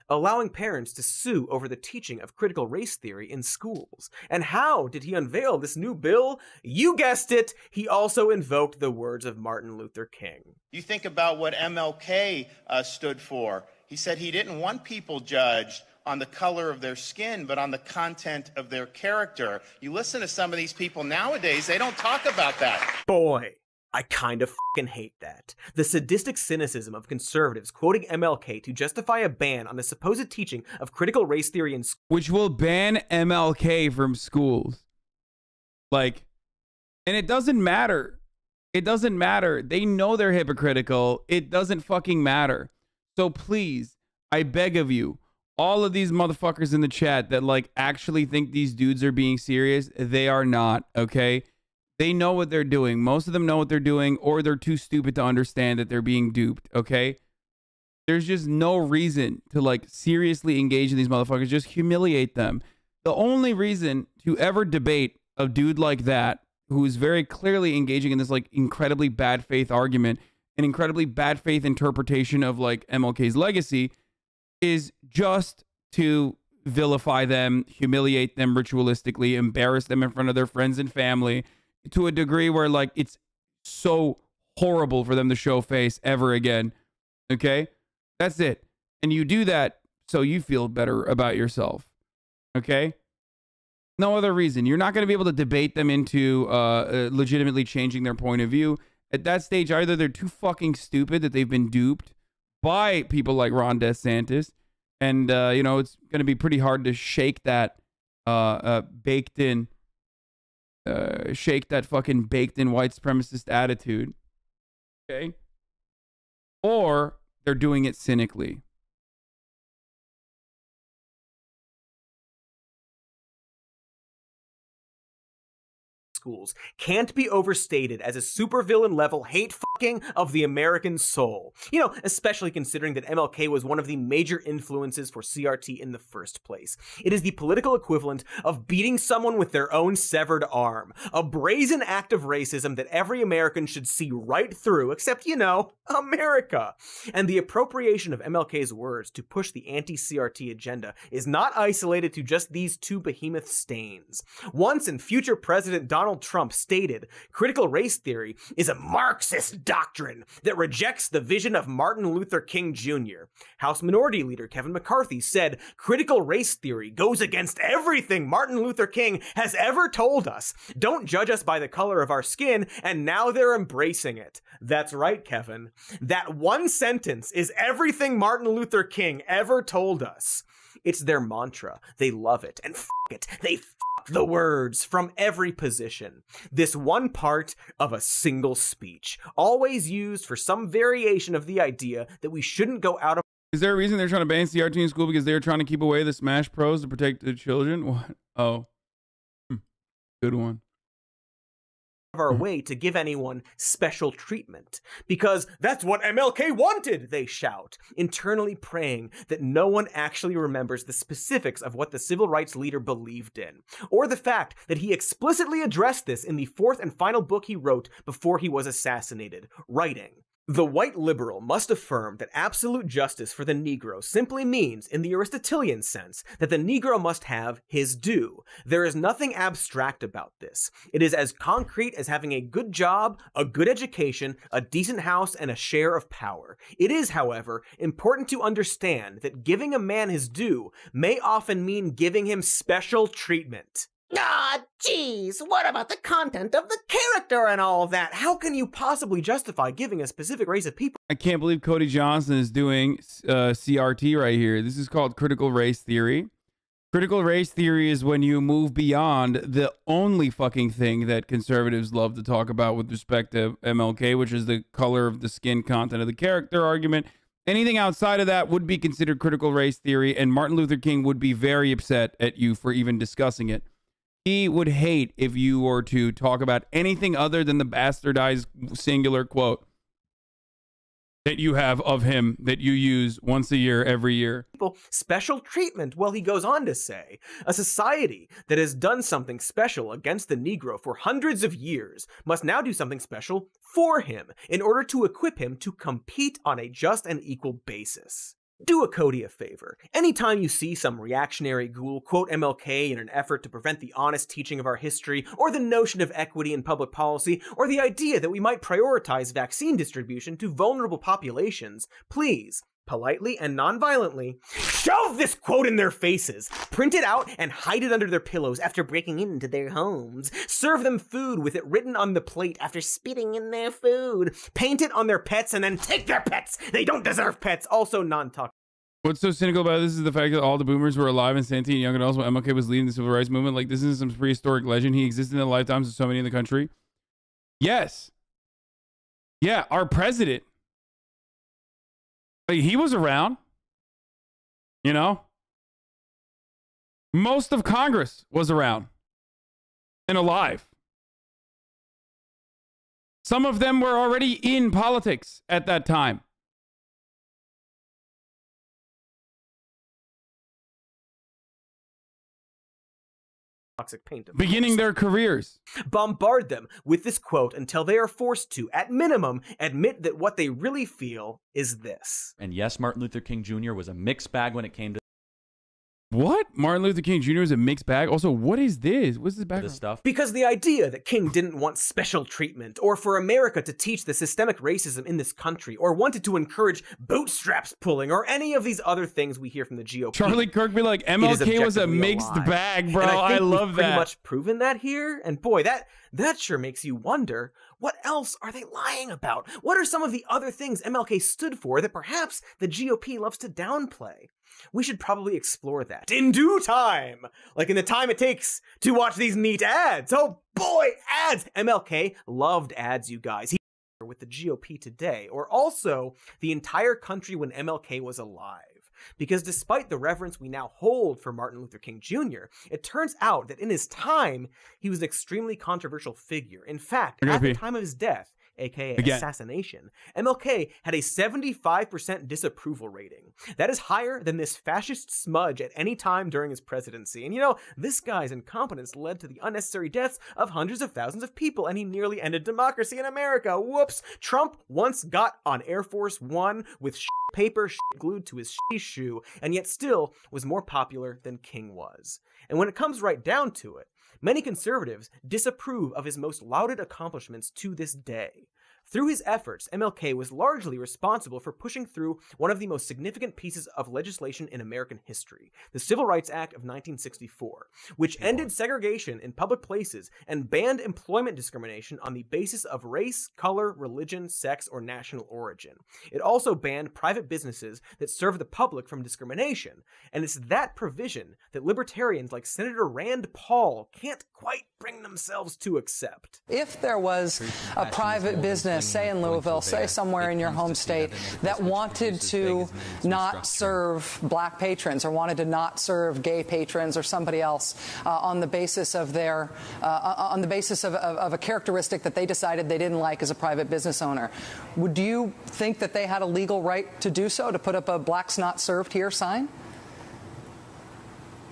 [SPEAKER 2] allowing parents to sue over the teaching of critical race theory in schools. And how did he unveil this new bill? You guessed it, he also invoked the words of Martin Luther King.
[SPEAKER 18] You think about what MLK stood for. He said he didn't want people judged on the color of their skin, but on the content of their character. You listen to some of these people nowadays, they don't talk about that.
[SPEAKER 2] Boy, I kind of fucking hate that. The sadistic cynicism of conservatives quoting MLK to justify a ban on the supposed teaching of critical race theory in schools.
[SPEAKER 1] Which will ban MLK from schools. Like, and it doesn't matter. It doesn't matter. They know they're hypocritical. It doesn't fucking matter. So please, I beg of you, all of these motherfuckers in the chat that like actually think these dudes are being serious, they are not, okay? They know what they're doing. Most of them know what they're doing, or they're too stupid to understand that they're being duped, okay? There's just no reason to, like, seriously engage in these motherfuckers. Just humiliate them. The only reason to ever debate a dude like that, who is very clearly engaging in this, like, incredibly bad faith argument, an incredibly bad faith interpretation of, like, MLK's legacy, is just to vilify them, humiliate them ritualistically, embarrass them in front of their friends and family, to a degree where, like, it's so horrible for them to show face ever again. Okay? That's it. And you do that so you feel better about yourself. Okay? No other reason. You're not going to be able to debate them into legitimately changing their point of view. At that stage, either they're too fucking stupid that they've been duped by people like Ron DeSantis, and, you know, it's going to be pretty hard to shake that baked-in fucking baked-in white supremacist attitude, okay? Or they're doing it cynically.
[SPEAKER 2] Schools can't be overstated as a supervillain level hate fucking of the American soul. You know, especially considering that MLK was one of the major influences for CRT in the first place. It is the political equivalent of beating someone with their own severed arm. A brazen act of racism that every American should see right through, except, you know, America. And the appropriation of MLK's words to push the anti-CRT agenda is not isolated to just these two behemoth stains. Once and future President Donald Trump stated, critical race theory is a Marxist doctrine that rejects the vision of Martin Luther King Jr. House Minority Leader Kevin McCarthy said, critical race theory goes against everything Martin Luther King has ever told us. Don't judge us by the color of our skin, and now they're embracing it. That's right, Kevin. That one sentence is everything Martin Luther King ever told us. It's their mantra. They love it. And f*** it. They f*** the words from every position. This one part of a single speech, always used for some variation of the idea that we shouldn't go out of...
[SPEAKER 1] Is there a reason they're trying to ban CRT in school? Because they're trying to keep away the Smash Pros to protect the children? What? Oh. Good one.
[SPEAKER 2] Our way to give anyone special treatment, because that's what MLK wanted, they shout, internally praying that no one actually remembers the specifics of what the civil rights leader believed in, or the fact that he explicitly addressed this in the fourth and final book he wrote before he was assassinated, writing, The white liberal must affirm that absolute justice for the Negro simply means, in the Aristotelian sense, that the Negro must have his due. There is nothing abstract about this. It is as concrete as having a good job, a good education, a decent house, and a share of power. It is, however, important to understand that giving a man his due may often mean giving him special treatment. Ah, geez, what about the content of the character and all of that? How can you possibly justify giving a specific race of people?
[SPEAKER 1] I can't believe Cody Johnson is doing CRT right here. This is called critical race theory. Critical race theory is when you move beyond the only fucking thing that conservatives love to talk about with respect to MLK, which is the color of the skin content of the character argument. Anything outside of that would be considered critical race theory, and Martin Luther King would be very upset at you for even discussing it. He would hate if you were to talk about anything other than the bastardized singular quote that you have of him that you use once a year, every year.
[SPEAKER 2] Special treatment. Well, he goes on to say, a society that has done something special against the Negro for hundreds of years must now do something special for him in order to equip him to compete on a just and equal basis. Do a Cody a favor. Anytime you see some reactionary ghoul quote MLK in an effort to prevent the honest teaching of our history, or the notion of equity in public policy, or the idea that we might prioritize vaccine distribution to vulnerable populations, please, politely and non-violently, shove this quote in their faces, print it out and hide it under their pillows after breaking into their homes, serve them food with it written on the plate after spitting in their food, paint it on their pets and then take their pets! They don't deserve pets! Also non-toxic.
[SPEAKER 1] What's so cynical about this is the fact that all the boomers were alive and sentient and young adults when MLK was leading the civil rights movement. Like, this isn't some prehistoric legend. He existed in the lifetimes of so many in the country. Yes. Yeah, our president. He was around, you know. Most of Congress was around and alive. Some of them were already in politics at that time.
[SPEAKER 2] Toxic paint.
[SPEAKER 1] Beginning their careers.
[SPEAKER 2] Bombard them with this quote until they are forced to, at minimum, admit that what they really feel is this.
[SPEAKER 19] And yes, Martin Luther King Jr. was a mixed bag when it came to
[SPEAKER 1] What? Martin Luther King Jr. is a mixed bag? Also, what is this? What's this background?
[SPEAKER 19] this stuff.
[SPEAKER 2] Because the idea that King didn't want special treatment, or for America to teach the systemic racism in this country, or wanted to encourage bootstraps pulling, or any of these other things we hear from the GOP.
[SPEAKER 1] Charlie Kirk be like, MLK was a mixed bag, bro.
[SPEAKER 2] And I
[SPEAKER 1] love that.
[SPEAKER 2] Pretty much proven that here. And boy, that sure makes you wonder, what else are they lying about? What are some of the other things MLK stood for that perhaps the GOP loves to downplay? We should probably explore that in due time, like in the time it takes to watch these neat ads. Oh boy, ads! MLK loved ads, you guys. He with the GOP today, or also the entire country when MLK was alive. Because despite the reverence we now hold for Martin Luther King Jr., it turns out that in his time, he was an extremely controversial figure. In fact, at the time of his death, aka assassination, MLK had a 75% disapproval rating. That is higher than this fascist smudge at any time during his presidency. And you know, this guy's incompetence led to the unnecessary deaths of hundreds of thousands of people, and he nearly ended democracy in America. Whoops! Trump once got on Air Force One with paper glued to his shoe, and yet still was more popular than King was. And when it comes right down to it, many conservatives disapprove of his most lauded accomplishments to this day. Through his efforts, MLK was largely responsible for pushing through one of the most significant pieces of legislation in American history, the Civil Rights Act of 1964, which ended segregation in public places and banned employment discrimination on the basis of race, color, religion, sex, or national origin. It also banned private businesses that serve the public from discrimination, and it's that provision that libertarians like Senator Rand Paul can't quite bring themselves to accept.
[SPEAKER 20] If there was a private business, say in Louisville, say somewhere in your home state, that wanted to not serve black patrons or wanted to not serve gay patrons or somebody else on the basis of their on the basis of a characteristic that they decided they didn't like as a private business owner, would you think that they had a legal right to do so, to put up a "Blacks Not Served Here" sign?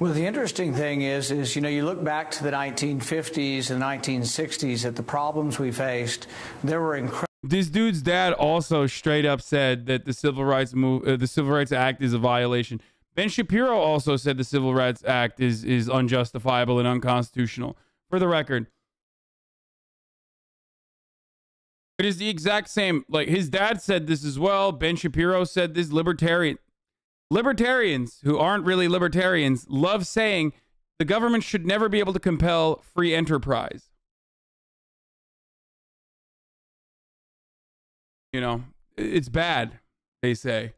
[SPEAKER 21] Well, the interesting thing is, you know, you look back to the 1950s and 1960s at the problems we faced. There were incredible
[SPEAKER 1] This dude's dad also straight up said that the Civil Rights Act is a violation. Ben Shapiro also said the Civil Rights Act is unjustifiable and unconstitutional. For the record, it is the exact same. Like, his dad said this as well. Ben Shapiro said this. Libertarians who aren't really libertarians love saying the government should never be able to compel free enterprise. You know, it's bad, they say.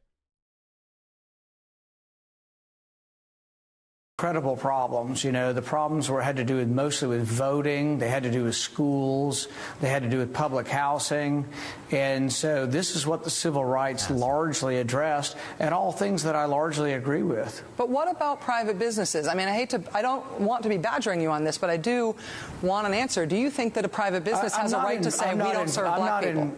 [SPEAKER 21] Incredible problems. You know, the problems had to do with mostly with voting. They had to do with schools. They had to do with public housing. And so this is what the civil rights largely addressed, and all things that I largely agree with.
[SPEAKER 20] But what about private businesses? I mean, I don't want to be badgering you on this, but I do want an answer. Do you think that a private business has a right to say we don't serve black people?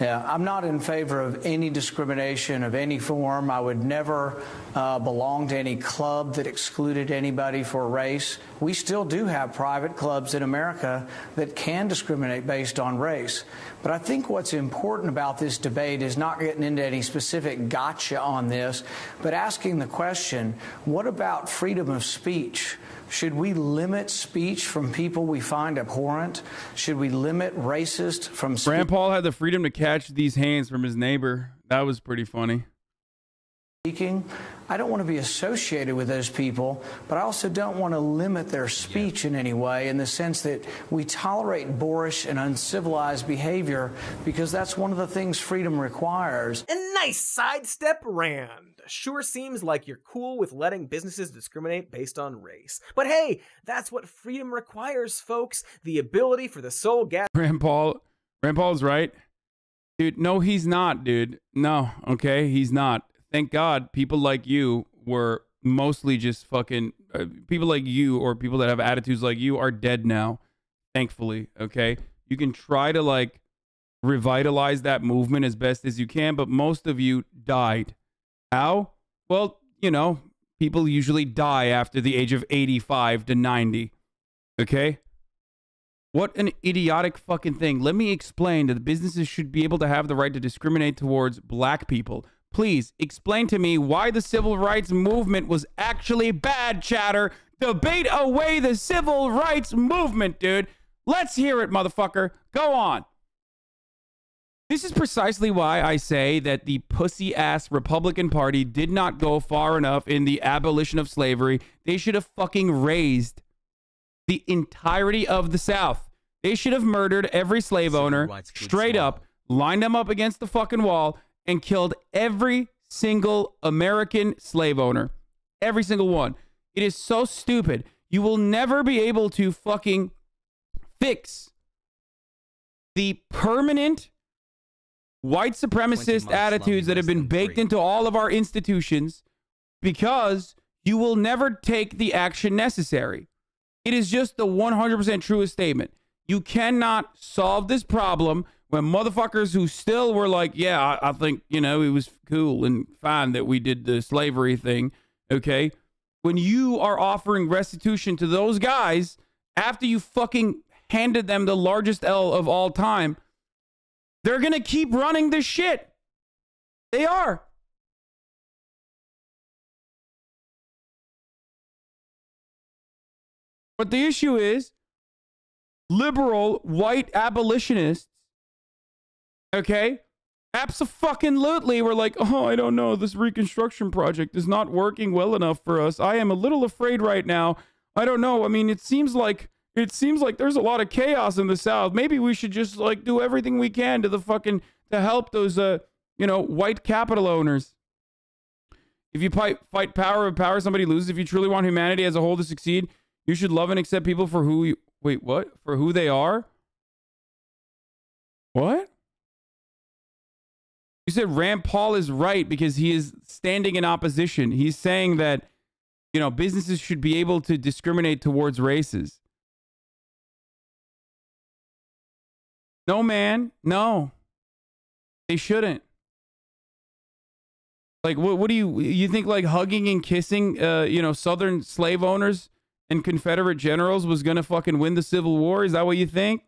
[SPEAKER 21] Yeah, I'm not in favor of any discrimination of any form. I would never belong to any club that excluded anybody for race. We still do have private clubs in America that can discriminate based on race. But I think what's important about this debate is not getting into any specific gotcha on this, but asking the question, what about freedom of speech? Should we limit speech from people we find abhorrent? Should we limit racist from speech?
[SPEAKER 1] Rand Paul had the freedom to catch these hands from his neighbor. That was pretty funny.
[SPEAKER 21] Speaking. I don't want to be associated with those people, but I also don't want to limit their speech in any way, in the sense that we tolerate boorish and uncivilized behavior because that's one of the things freedom requires.
[SPEAKER 2] And nice sidestep, Rand. Sure seems like you're cool with letting businesses discriminate based on race. But hey, that's what freedom requires, folks. The ability for the soul gas.
[SPEAKER 1] Rand Paul's right. Dude, no, he's not, dude. No, okay, he's not. Thank God people like you were mostly just fucking... people like you or people that have attitudes like you are dead now, thankfully, okay? You can try to, like, revitalize that movement as best as you can, but most of you died. How? Well, you know, people usually die after the age of 85 to 90, okay? What an idiotic fucking thing. Let me explain that the businesses should be able to have the right to discriminate towards black people. Please explain to me why the civil rights movement was actually bad, chatter. Debate away the civil rights movement, dude. Let's hear it, motherfucker. Go on. This is precisely why I say that the pussy-ass Republican Party did not go far enough in the abolition of slavery. They should have fucking razed the entirety of the South. They should have murdered every slave owner straight up, lined them up against the fucking wall, and killed every single American slave owner. Every single one. It is so stupid. You will never be able to fucking fix the permanent white supremacist attitudes that have been baked into all of our institutions because you will never take the action necessary. It is just the 100% truest statement. You cannot solve this problem when motherfuckers who still were like, yeah, I think, you know, it was cool and fine that we did the slavery thing, okay? When you are offering restitution to those guys after you fucking handed them the largest L of all time, they're going to keep running this shit. They are. But the issue is, liberal white abolitionists, okay, abso-fucking-lutely were like, oh, I don't know, this Reconstruction project is not working well enough for us. I am a little afraid right now. I don't know. I mean, it seems like there's a lot of chaos in the South. Maybe we should just, like, do everything we can to help those, you know, white capital owners. If you fight power of power, somebody loses. If you truly want humanity as a whole to succeed, you should love and accept people for who you... Wait, what? For who they are? What? You said Rand Paul is right because he is standing in opposition. He's saying that, you know, businesses should be able to discriminate towards races. No, man. No. They shouldn't. Like, what do you think, like, hugging and kissing, you know, Southern slave owners and Confederate generals was going to fucking win the Civil War? Is that what you think?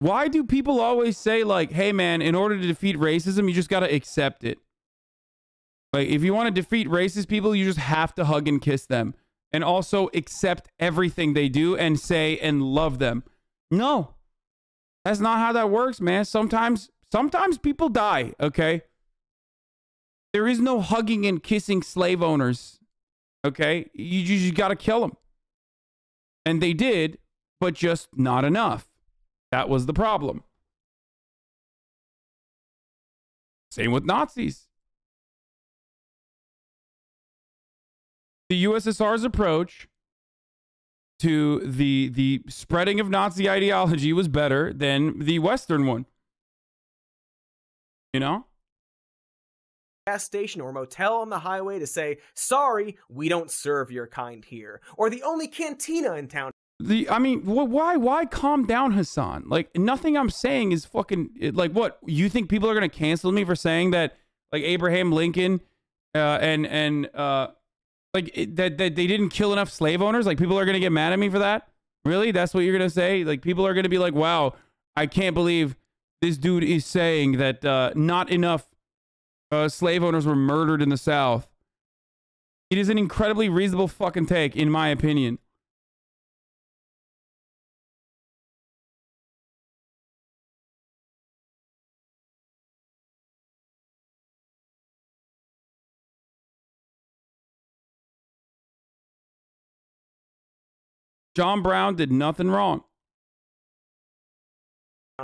[SPEAKER 1] Why do people always say, like, hey, man, in order to defeat racism, you just got to accept it? Like, if you want to defeat racist people, you just have to hug and kiss them. And also accept everything they do and say and love them. No. That's not how that works, man. Sometimes people die, okay? There is no hugging and kissing slave owners, okay? You got to kill them. And they did, but just not enough. That was the problem. Same with Nazis. The USSR's approach to the spreading of Nazi ideology was better than the Western one. You know?
[SPEAKER 2] Gas station or motel on the highway to say, sorry, we don't serve your kind here. Or the only cantina in town.
[SPEAKER 1] I mean, why calm down, Hassan? Like, nothing I'm saying is fucking, like, what? You think people are going to cancel me for saying that, like, Abraham Lincoln that they didn't kill enough slave owners? Like, people are going to get mad at me for that? Really? That's what you're going to say? Like, people are going to be like, wow, I can't believe this dude is saying that not enough slave owners were murdered in the South. It is an incredibly reasonable fucking take, in my opinion. John Brown did nothing wrong.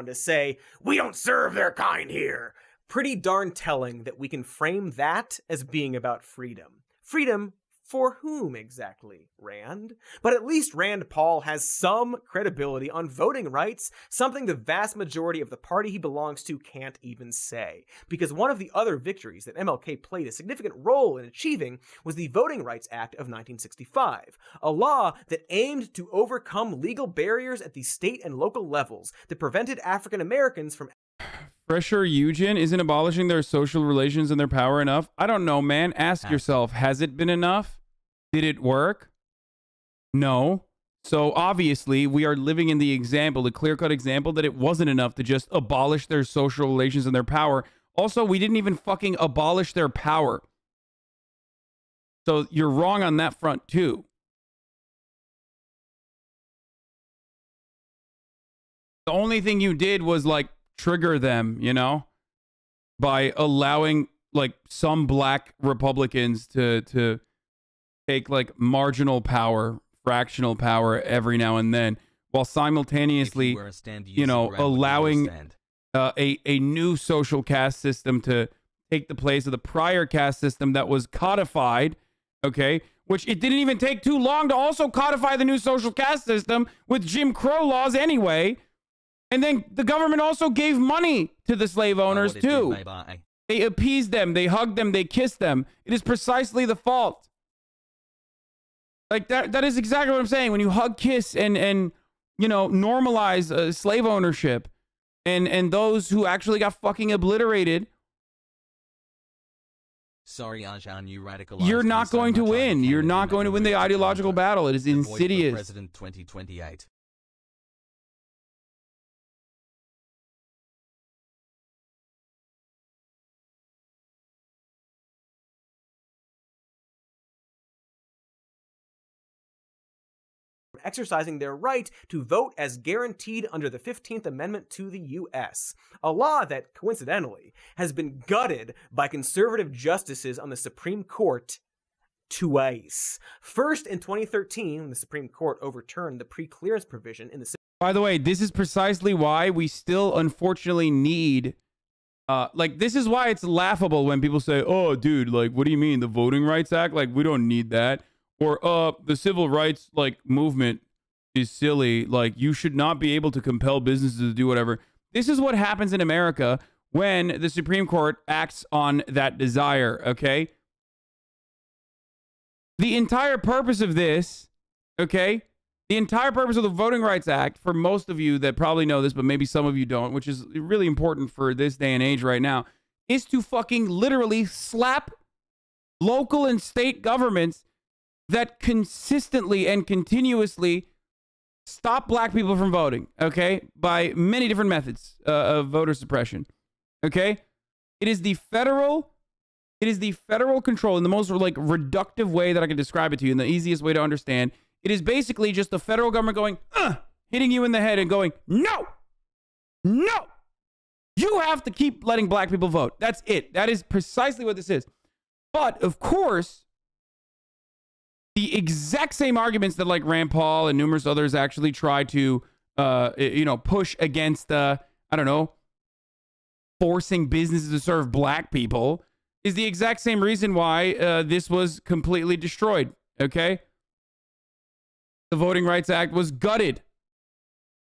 [SPEAKER 2] To say, we don't serve their kind here. Pretty darn telling that we can frame that as being about freedom. Freedom for whom exactly, Rand? But at least Rand Paul has some credibility on voting rights, something the vast majority of the party he belongs to can't even say. Because one of the other victories that MLK played a significant role in achieving was the Voting Rights Act of 1965, a law that aimed to overcome legal barriers at the state and local levels that prevented African Americans from...
[SPEAKER 1] Fresher Eugen, isn't abolishing their social relations and their power enough? I don't know, man. Ask yourself, has it been enough? Did it work? No. So obviously, we are living in the example, the clear-cut example, that it wasn't enough to just abolish their social relations and their power. Also, we didn't even fucking abolish their power. So you're wrong on that front, too. The only thing you did was, like, trigger them, you know, by allowing, like, some black Republicans to take, like, marginal power, fractional power every now and then, while simultaneously, you know, allowing a new social caste system to take the place of the prior caste system that was codified, okay, which it didn't even take too long to also codify the new social caste system with Jim Crow laws anyway. And then the government also gave money to the slave owners, too. They appeased them. They hugged them. They kissed them. It is precisely the fault. Like, that is exactly what I'm saying. When you hug, kiss, and you know, normalize slave ownership and those who actually got fucking obliterated,
[SPEAKER 3] sorry, Ajahn, you radicalized.
[SPEAKER 1] You're not going to win. You're not going to win the ideological battle. It is insidious.
[SPEAKER 3] President 2028.
[SPEAKER 2] exercising their right to vote as guaranteed under the 15th Amendment to the U.S., a law that, coincidentally, has been gutted by conservative justices on the Supreme Court twice. First, in 2013, when the Supreme Court overturned the pre-clearance provision in the...
[SPEAKER 1] By the way, this is precisely why we still, unfortunately, need... like, this is why it's laughable when people say, oh, dude, like, what do you mean, the Voting Rights Act? Like, we don't need that. Or, the civil rights, like, movement is silly. Like, you should not be able to compel businesses to do whatever. This is what happens in America when the Supreme Court acts on that desire, okay? The entire purpose of this, okay? The entire purpose of the Voting Rights Act, for most of you that probably know this, but maybe some of you don't, which is really important for this day and age right now, is to fucking literally slap local and state governments that consistently and continuously stop black people from voting, okay, by many different methods of voter suppression, okay? It is the federal control in the most like reductive way that I can describe it to you, in the easiest way to understand. It is basically just the federal government going, hitting you in the head and going, no, no, you have to keep letting black people vote. That's it. That is precisely what this is. But of course, the exact same arguments that like Rand Paul and numerous others actually try to, push against, I don't know, forcing businesses to serve black people is the exact same reason why this was completely destroyed, okay? The Voting Rights Act was gutted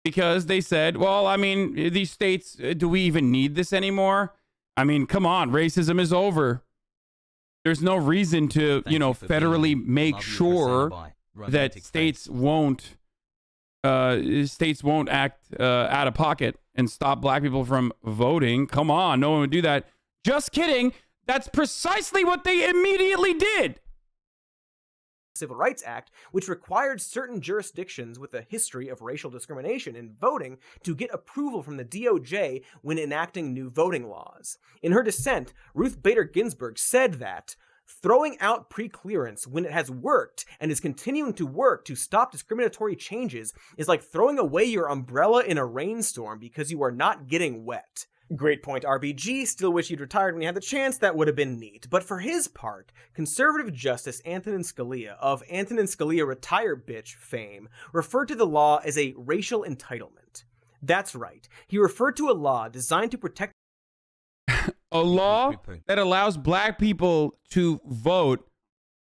[SPEAKER 1] because they said, well, I mean, these states, do we even need this anymore? I mean, come on, racism is over. There's no reason to, federally make sure that states won't act out of pocket and stop black people from voting. Come on, no one would do that. Just kidding. That's precisely what they immediately did.
[SPEAKER 2] Civil Rights Act, which required certain jurisdictions with a history of racial discrimination in voting to get approval from the DOJ when enacting new voting laws. In her dissent, Ruth Bader Ginsburg said that throwing out pre-clearance when it has worked and is continuing to work to stop discriminatory changes is like throwing away your umbrella in a rainstorm because you are not getting wet. Great point, RBG. Still wish you'd retired when you had the chance. That would have been neat. But for his part, conservative Justice Antonin Scalia of Antonin Scalia Retire Bitch fame referred to the law as a racial entitlement. That's right. He referred to a law designed to protect
[SPEAKER 1] a law that allows black people to vote,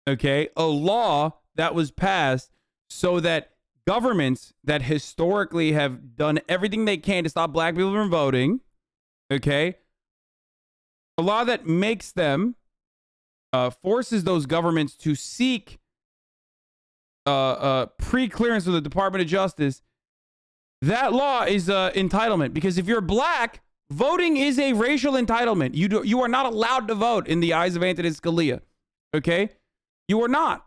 [SPEAKER 1] okay? A law that was passed so that governments that historically have done everything they can to stop black people from voting, okay? A law that makes them, forces those governments to seek pre-clearance with the Department of Justice. That law is entitlement, because if you're black, voting is a racial entitlement. You are not allowed to vote in the eyes of Antonin Scalia, okay? You are not.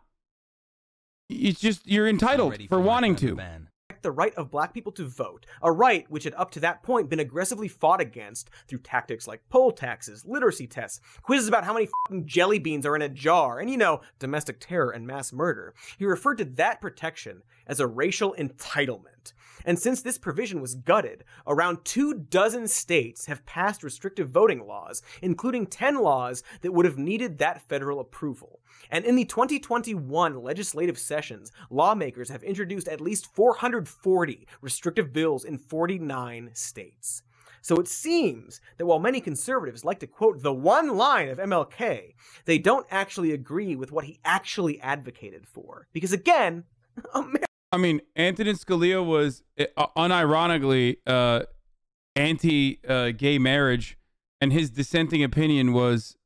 [SPEAKER 1] It's just you're entitled for wanting to.
[SPEAKER 2] The right of black people to vote, a right which had up to that point been aggressively fought against through tactics like poll taxes, literacy tests, quizzes about how many fucking jelly beans are in a jar, and domestic terror and mass murder. He referred to that protection as a racial entitlement. And since this provision was gutted, around 24 states have passed restrictive voting laws, including 10 laws that would have needed that federal approval. And in the 2021 legislative sessions, lawmakers have introduced at least 440 restrictive bills in 49 states. So it seems that while many conservatives like to quote the one line of MLK, they don't actually agree with what he actually advocated for. Because again,
[SPEAKER 1] I mean, Antonin Scalia was unironically anti-gay marriage, and his dissenting opinion was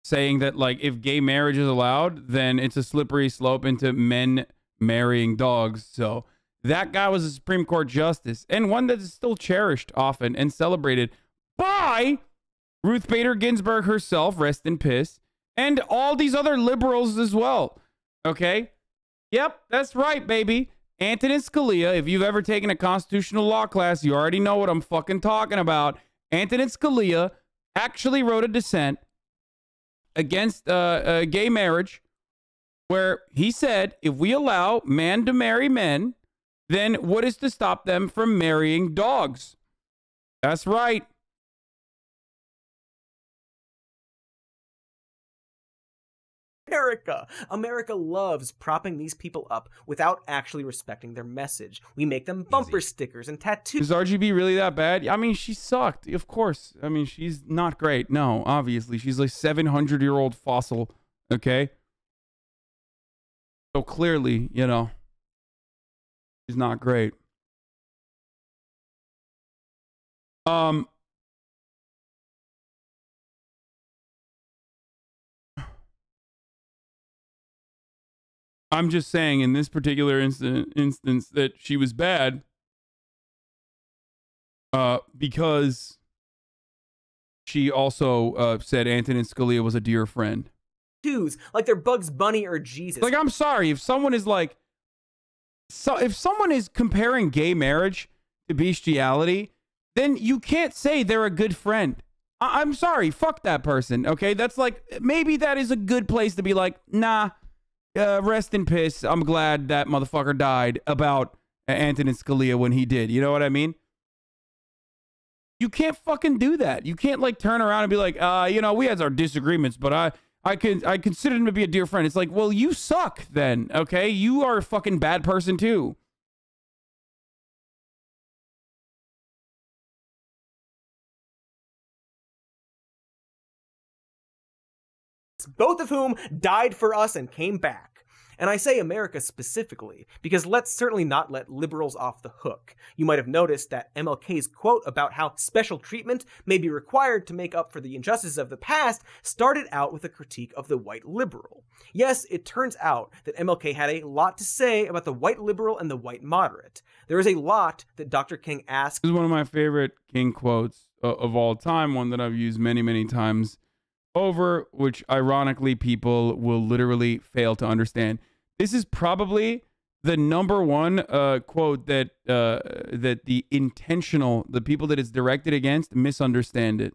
[SPEAKER 1] saying that, like, if gay marriage is allowed, then it's a slippery slope into men marrying dogs. So that guy was a Supreme Court justice, and one that is still cherished often and celebrated by Ruth Bader Ginsburg herself, rest in piss, and all these other liberals as well. Okay? Yep, that's right, baby. Antonin Scalia, if you've ever taken a constitutional law class, you already know what I'm fucking talking about. Antonin Scalia actually wrote a dissent against gay marriage where he said, if we allow men to marry men, then what is to stop them from marrying dogs? That's right.
[SPEAKER 2] America loves propping these people up without actually respecting their message. We make them bumper stickers and tattoos.
[SPEAKER 1] Is RGB really that bad? I mean, she sucked, of course. I mean, she's not great. No, obviously. She's like 700-year-old fossil, okay? So clearly, she's not great. I'm just saying in this particular instance that she was bad because she also said Antonin Scalia was a dear friend.
[SPEAKER 2] Like they're Bugs Bunny or Jesus.
[SPEAKER 1] Like, I'm sorry. If someone is like, So if someone is comparing gay marriage to bestiality, then you can't say they're a good friend. I'm sorry, fuck that person, okay? That's like, maybe that is a good place to be like, nah, rest in piss. I'm glad that motherfucker died about Antonin Scalia when he did. You know what I mean? You can't fucking do that. You can't like turn around and be like, you know, we had our disagreements, but I consider him to be a dear friend. It's like, well, you suck then, okay? You are a fucking bad person too.
[SPEAKER 2] Both of whom died for us and came back. And I say America specifically, because let's certainly not let liberals off the hook. You might have noticed that MLK's quote about how special treatment may be required to make up for the injustices of the past started out with a critique of the white liberal. Yes, it turns out that MLK had a lot to say about the white liberal and the white moderate. There is a lot that Dr. King asked.
[SPEAKER 1] This is one of my favorite King quotes of all time, one that I've used many, many times over, which ironically people will literally fail to understand. This is probably the number one quote that that the people that it's directed against misunderstand it.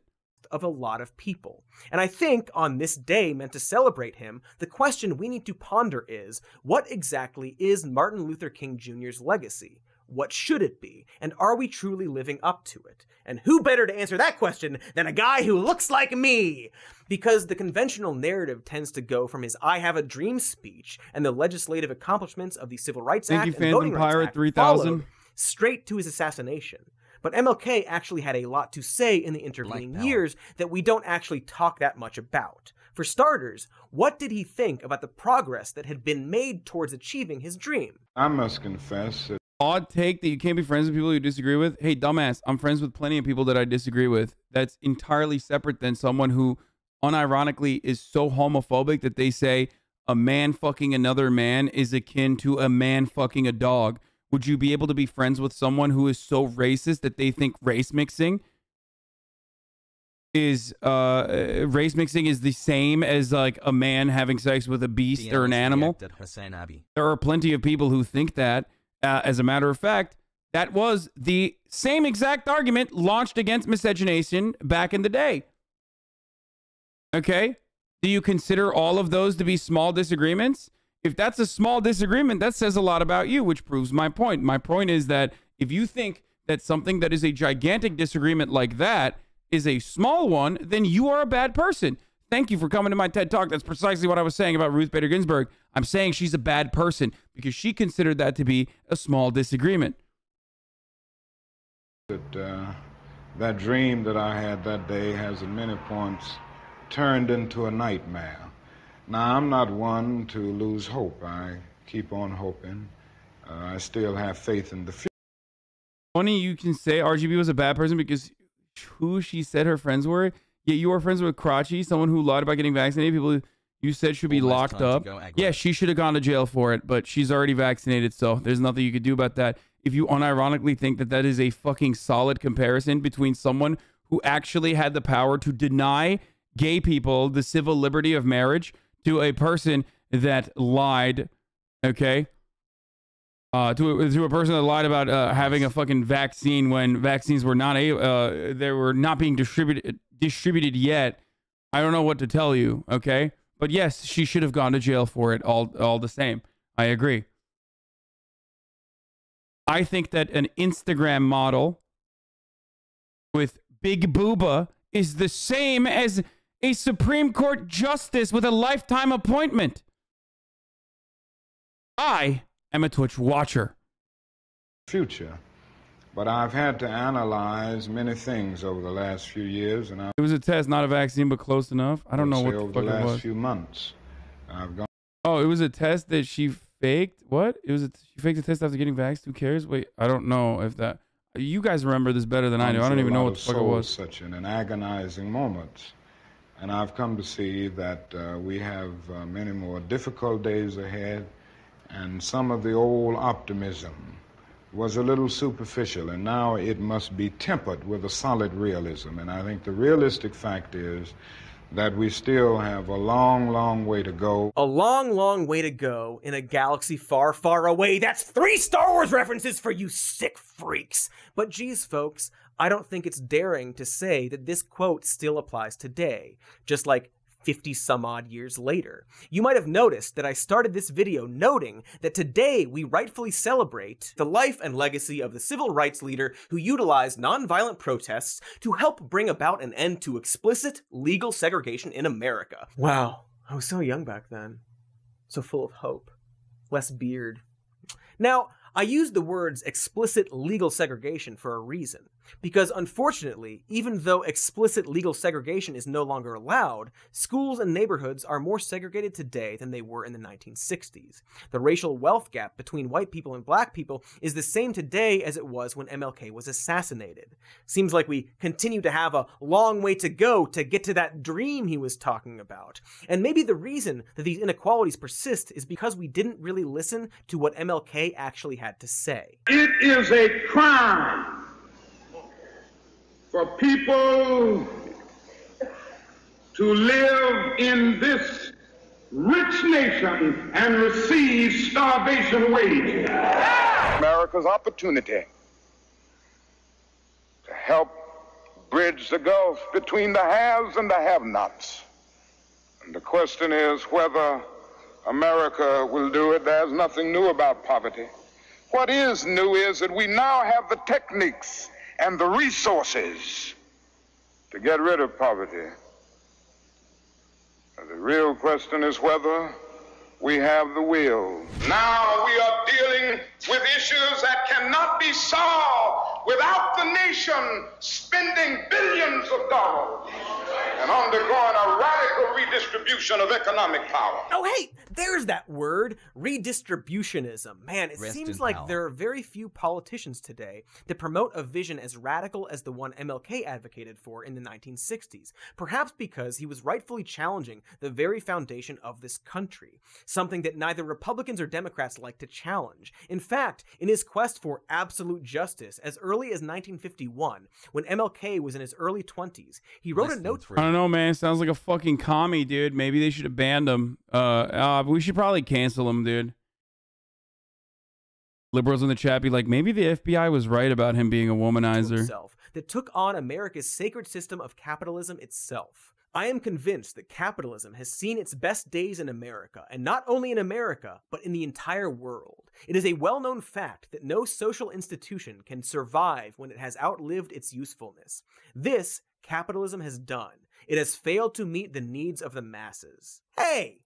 [SPEAKER 2] Of a lot of people. And I think on this day meant to celebrate him, the question we need to ponder is, what exactly is Martin Luther King Jr.'s legacy? What should it be? And are we truly living up to it? And who better to answer that question than a guy who looks like me? Because the conventional narrative tends to go from his I Have a Dream speech and the legislative accomplishments of the Civil Rights Act and Voting Rights Act
[SPEAKER 1] 3000
[SPEAKER 2] straight to his assassination. But MLK actually had a lot to say in the intervening years that we don't actually talk that much about. For starters, what did he think about the progress that had been made towards achieving his dream?
[SPEAKER 10] I must confess that
[SPEAKER 1] odd take that you can't be friends with people you disagree with. Hey, dumbass, I'm friends with plenty of people that I disagree with. That's entirely separate than someone who unironically is so homophobic that they say a man fucking another man is akin to a man fucking a dog. Would you be able to be friends with someone who is so racist that they think race mixing is the same as like a man having sex with a beast or an animal? There are plenty of people who think that. As a matter of fact, that was the same exact argument launched against miscegenation back in the day. Okay? Do you consider all of those to be small disagreements? If that's a small disagreement, that says a lot about you, which proves my point. My point is that if you think that something that is a gigantic disagreement like that is a small one, then you are a bad person. Thank you for coming to my TED Talk. That's precisely what I was saying about Ruth Bader Ginsburg. I'm saying she's a bad person because she considered that to be a small disagreement.
[SPEAKER 10] That dream that I had that day has at many points turned into a nightmare. Now, I'm not one to lose hope. I keep on hoping. I still have faith in the future.
[SPEAKER 1] Funny you can say RGB was a bad person because who she said her friends were. Yeah, you are friends with Crotchy, someone who lied about getting vaccinated. People you said should be locked up. Yeah, she should have gone to jail for it, but she's already vaccinated, so there's nothing you could do about that. If you unironically think that that is a fucking solid comparison between someone who actually had the power to deny gay people the civil liberty of marriage to a person that lied, okay? To a person that lied about having a fucking vaccine when vaccines were not they were not being distributed yet. I don't know what to tell you, okay? But yes, she should have gone to jail for it all the same. I agree. I think that an Instagram model with big booba is the same as a Supreme Court justice with a lifetime appointment. I am a Twitch watcher.
[SPEAKER 10] Future. But I've had to analyze many things over the last few years, and
[SPEAKER 1] it was a test, not a vaccine, but close enough. I don't know what the fuck it was.
[SPEAKER 10] Over the last few months, I've gone.
[SPEAKER 1] Oh, it was a test that she faked. What? It was she faked a test after getting vaxxed. Who cares? Wait, I don't know if that. You guys remember this better than I do. I don't even know what the fuck it was.
[SPEAKER 10] Such an agonizing moment, and I've come to see that we have many more difficult days ahead, and some of the old optimism was a little superficial, and now it must be tempered with a solid realism. And I think the realistic fact is that we still have a long, long way to go.
[SPEAKER 2] A long, long way to go in a galaxy far, far away. That's 3 Star Wars references for you sick freaks. But geez, folks, I don't think it's daring to say that this quote still applies today, just like 50 some odd years later. You might have noticed that I started this video noting that today we rightfully celebrate the life and legacy of the civil rights leader who utilized nonviolent protests to help bring about an end to explicit legal segregation in America. Wow, I was so young back then. So full of hope. Less beard. Now, I use the words explicit legal segregation for a reason, because unfortunately, even though explicit legal segregation is no longer allowed, schools and neighborhoods are more segregated today than they were in the 1960s. The racial wealth gap between white people and black people is the same today as it was when MLK was assassinated. Seems like we continue to have a long way to go to get to that dream he was talking about. And maybe the reason that these inequalities persist is because we didn't really listen to what MLK actually had to say.
[SPEAKER 10] It is a crime for people to live in this rich nation and receive starvation wages. America's opportunity to help bridge the gulf between the haves and the have-nots. And the question is whether America will do it. There's nothing new about poverty. What is new is that we now have the techniques and the resources to get rid of poverty. The real question is whether we have the will. Now we are dealing with issues that cannot be solved without the nation spending billions of dollars and undergoing a radical redistribution of economic power.
[SPEAKER 2] Oh, hey, there's that word, redistributionism. Man, it seems like there are very few politicians today that promote a vision as radical as the one MLK advocated for in the 1960s, perhaps because he was rightfully challenging the very foundation of this country, something that neither Republicans or Democrats like to challenge. In fact, in his quest for absolute justice, as early as 1951, when MLK was in his early 20s, he wrote a note.
[SPEAKER 1] I don't know, man. Sounds like a fucking commie, dude. Maybe they should have banned him. We should probably cancel him, dude. Liberals in the chat be like, maybe the FBI was right about him being a womanizer.
[SPEAKER 2] That took on America's sacred system of capitalism itself. I am convinced that capitalism has seen its best days in America, and not only in America, but in the entire world. It is a well-known fact that no social institution can survive when it has outlived its usefulness. This, capitalism has done. It has failed to meet the needs of the masses. Hey!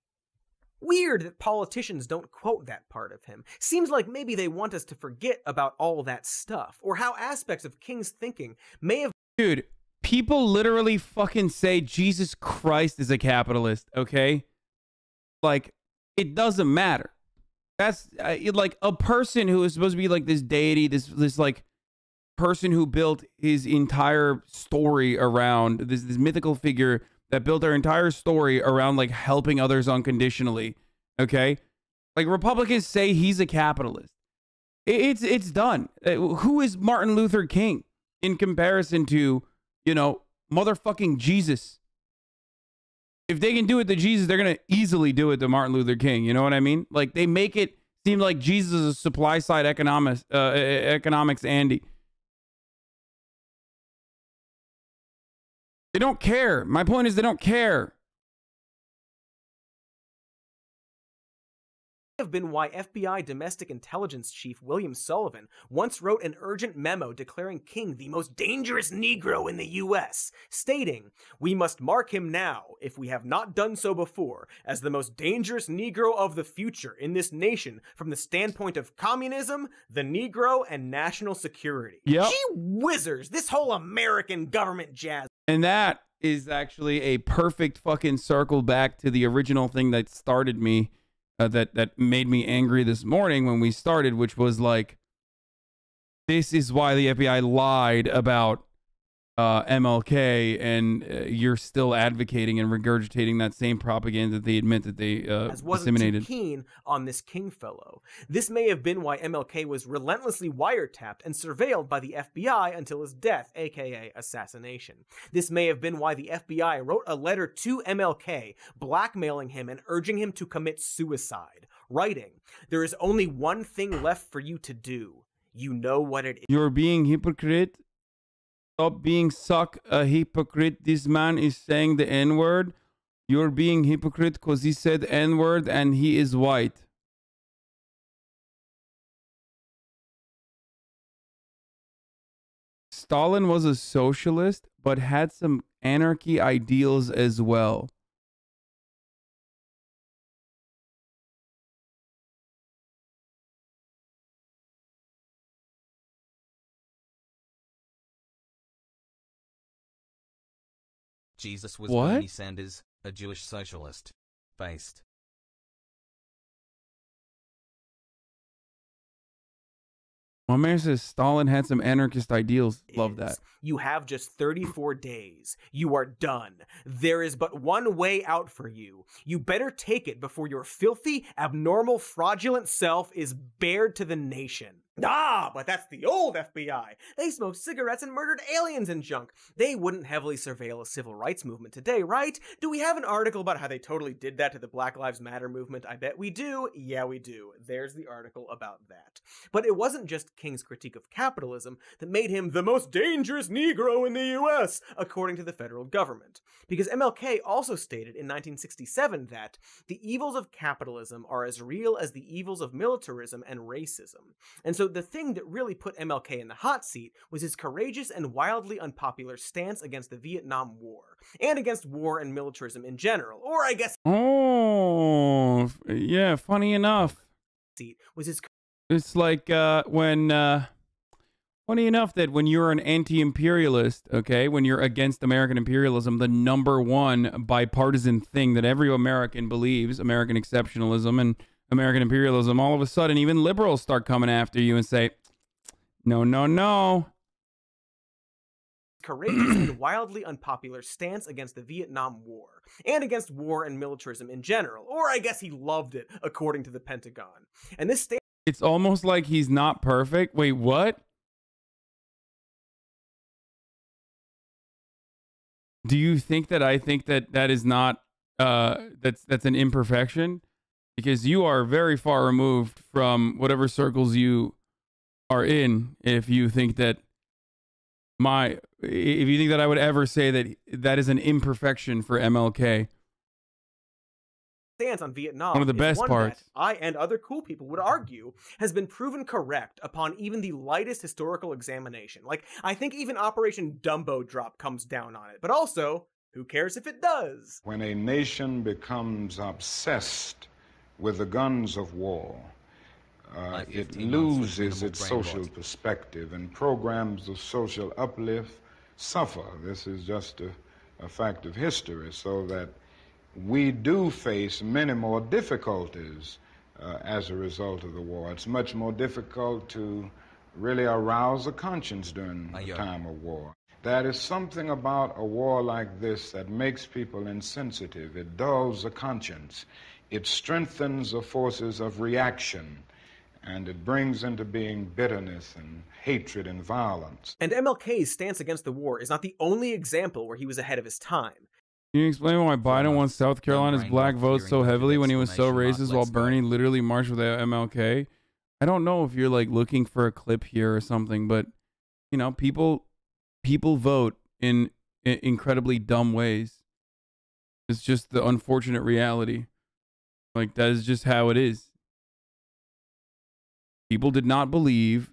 [SPEAKER 2] Weird that politicians don't quote that part of him. Seems like maybe they want us to forget about all that stuff, or how aspects of King's thinking may have—
[SPEAKER 1] Dude, people literally fucking say Jesus Christ is a capitalist, okay? Like, it doesn't matter. That's like a person who is supposed to be like this deity, this like person who built his entire story around this mythical figure that built their entire story around like helping others unconditionally, okay? Like Republicans say he's a capitalist. It's done. Who is Martin Luther King in comparison to, you know, motherfucking Jesus? If they can do it to Jesus, they're going to easily do it to Martin Luther King. You know what I mean? Like, they make it seem like Jesus is a supply side economics Andy. They don't care. My point is they don't care.
[SPEAKER 2] Have been why FBI Domestic Intelligence Chief William Sullivan once wrote an urgent memo declaring King the most dangerous Negro in the U.S., stating, "We must mark him now, if we have not done so before, as the most dangerous Negro of the future in this nation from the standpoint of communism, the Negro, and national security."
[SPEAKER 1] Yep.
[SPEAKER 2] Gee whizzers, this whole American government jazz.
[SPEAKER 1] And that is actually a perfect fucking circle back to the original thing that started me. That made me angry this morning when we started, which was like, this is why the FBI lied about MLK, and you're still advocating and regurgitating that same propaganda that they admit that they disseminated.
[SPEAKER 2] Too keen on this King fellow. This may have been why MLK was relentlessly wiretapped and surveilled by the FBI until his death, aka assassination. This may have been why the FBI wrote a letter to MLK, blackmailing him and urging him to commit suicide, writing, "There is only one thing left for you to do. You know what it is."
[SPEAKER 1] You're being hypocrite. Stop being a hypocrite. This man is saying the N-word. You're being hypocrite because he said N-word and he is white. Stalin was a socialist, but had some anarchy ideals as well.
[SPEAKER 3] Jesus was Bernie Sanders, a Jewish socialist. Based.
[SPEAKER 1] My man says Stalin had some anarchist ideals. Love that.
[SPEAKER 2] You have just 34 days. You are done. There is but one way out for you. You better take it before your filthy, abnormal, fraudulent self is bared to the nation. Ah, but that's the old FBI. They smoked cigarettes and murdered aliens and junk. They wouldn't heavily surveil a civil rights movement today, right? Do we have an article about how they totally did that to the Black Lives Matter movement? I bet we do. Yeah, we do. There's the article about that. But it wasn't just King's critique of capitalism that made him the most dangerous Negro in the US, according to the federal government. Because MLK also stated in 1967 that the evils of capitalism are as real as the evils of militarism and racism. And so the thing that really put MLK in the hot seat was his courageous and wildly unpopular stance against the Vietnam War, and against war and militarism in general, or I guess...
[SPEAKER 1] Oh, yeah, funny enough.
[SPEAKER 2] Was his...
[SPEAKER 1] It's like funny enough that when you're an anti-imperialist, okay, when you're against American imperialism, the #1 bipartisan thing that every American believes, American exceptionalism and American imperialism, all of a sudden even liberals start coming after you and say, no, no, no.
[SPEAKER 2] Courageous and wildly unpopular stance against the Vietnam War, and against war and militarism in general, or I guess he loved it, according to the Pentagon. And this stance...
[SPEAKER 1] It's almost like he's not perfect. Wait, what? Do you think that I think that that is not, that's an imperfection? Because you are very far removed from whatever circles you are in if you think that I would ever say that that is an imperfection for MLK.
[SPEAKER 2] Stance on Vietnam,
[SPEAKER 1] one of the best parts,
[SPEAKER 2] I and other cool people would argue, has been proven correct upon even the lightest historical examination. Like, I think even Operation Dumbo Drop comes down on it. But also, who cares if it does?
[SPEAKER 10] When a nation becomes obsessed with the guns of war, it loses its social perspective, and programs of social uplift suffer. This is just a fact of history, so that we do face many more difficulties as a result of the war. It's much more difficult to really arouse a conscience during a time of war. There is something about a war like this that makes people insensitive. It dulls the conscience. It strengthens the forces of reaction, and it brings into being bitterness and hatred and violence.
[SPEAKER 2] And MLK's stance against the war is not the only example where he was ahead of his time.
[SPEAKER 1] Can you explain why Biden wants South Carolina's black votes so heavily when he was so racist while Bernie literally marched with MLK? I don't know if you're like looking for a clip here or something, but you know, people vote in incredibly dumb ways. It's just the unfortunate reality. Like, that is just how it is. People did not believe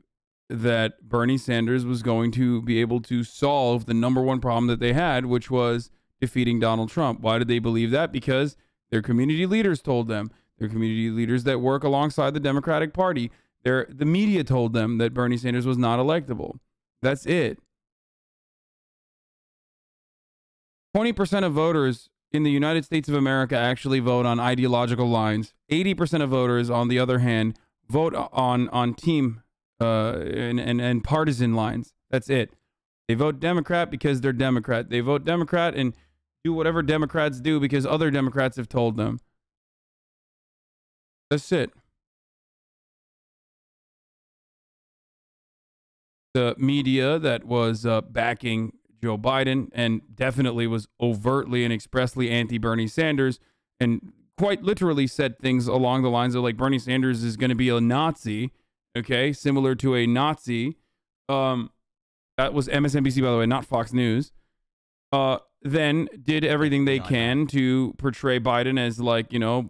[SPEAKER 1] that Bernie Sanders was going to be able to solve the #1 problem that they had, which was defeating Donald Trump. Why did they believe that? Because their community leaders told them. Their community leaders that work alongside the Democratic Party. The media told them that Bernie Sanders was not electable. That's it. 20% of voters in the United States of America actually vote on ideological lines. 80% of voters, on the other hand, vote on team and partisan lines. That's it. They vote Democrat because they're Democrat. They vote Democrat and do whatever Democrats do because other Democrats have told them. That's it. The media that was backing Joe Biden and definitely was overtly and expressly anti-Bernie Sanders and quite literally said things along the lines of like Bernie Sanders is going to be a Nazi, okay, similar to a Nazi. That was MSNBC, by the way, not Fox News. Then did everything they can to portray Biden as like, you know,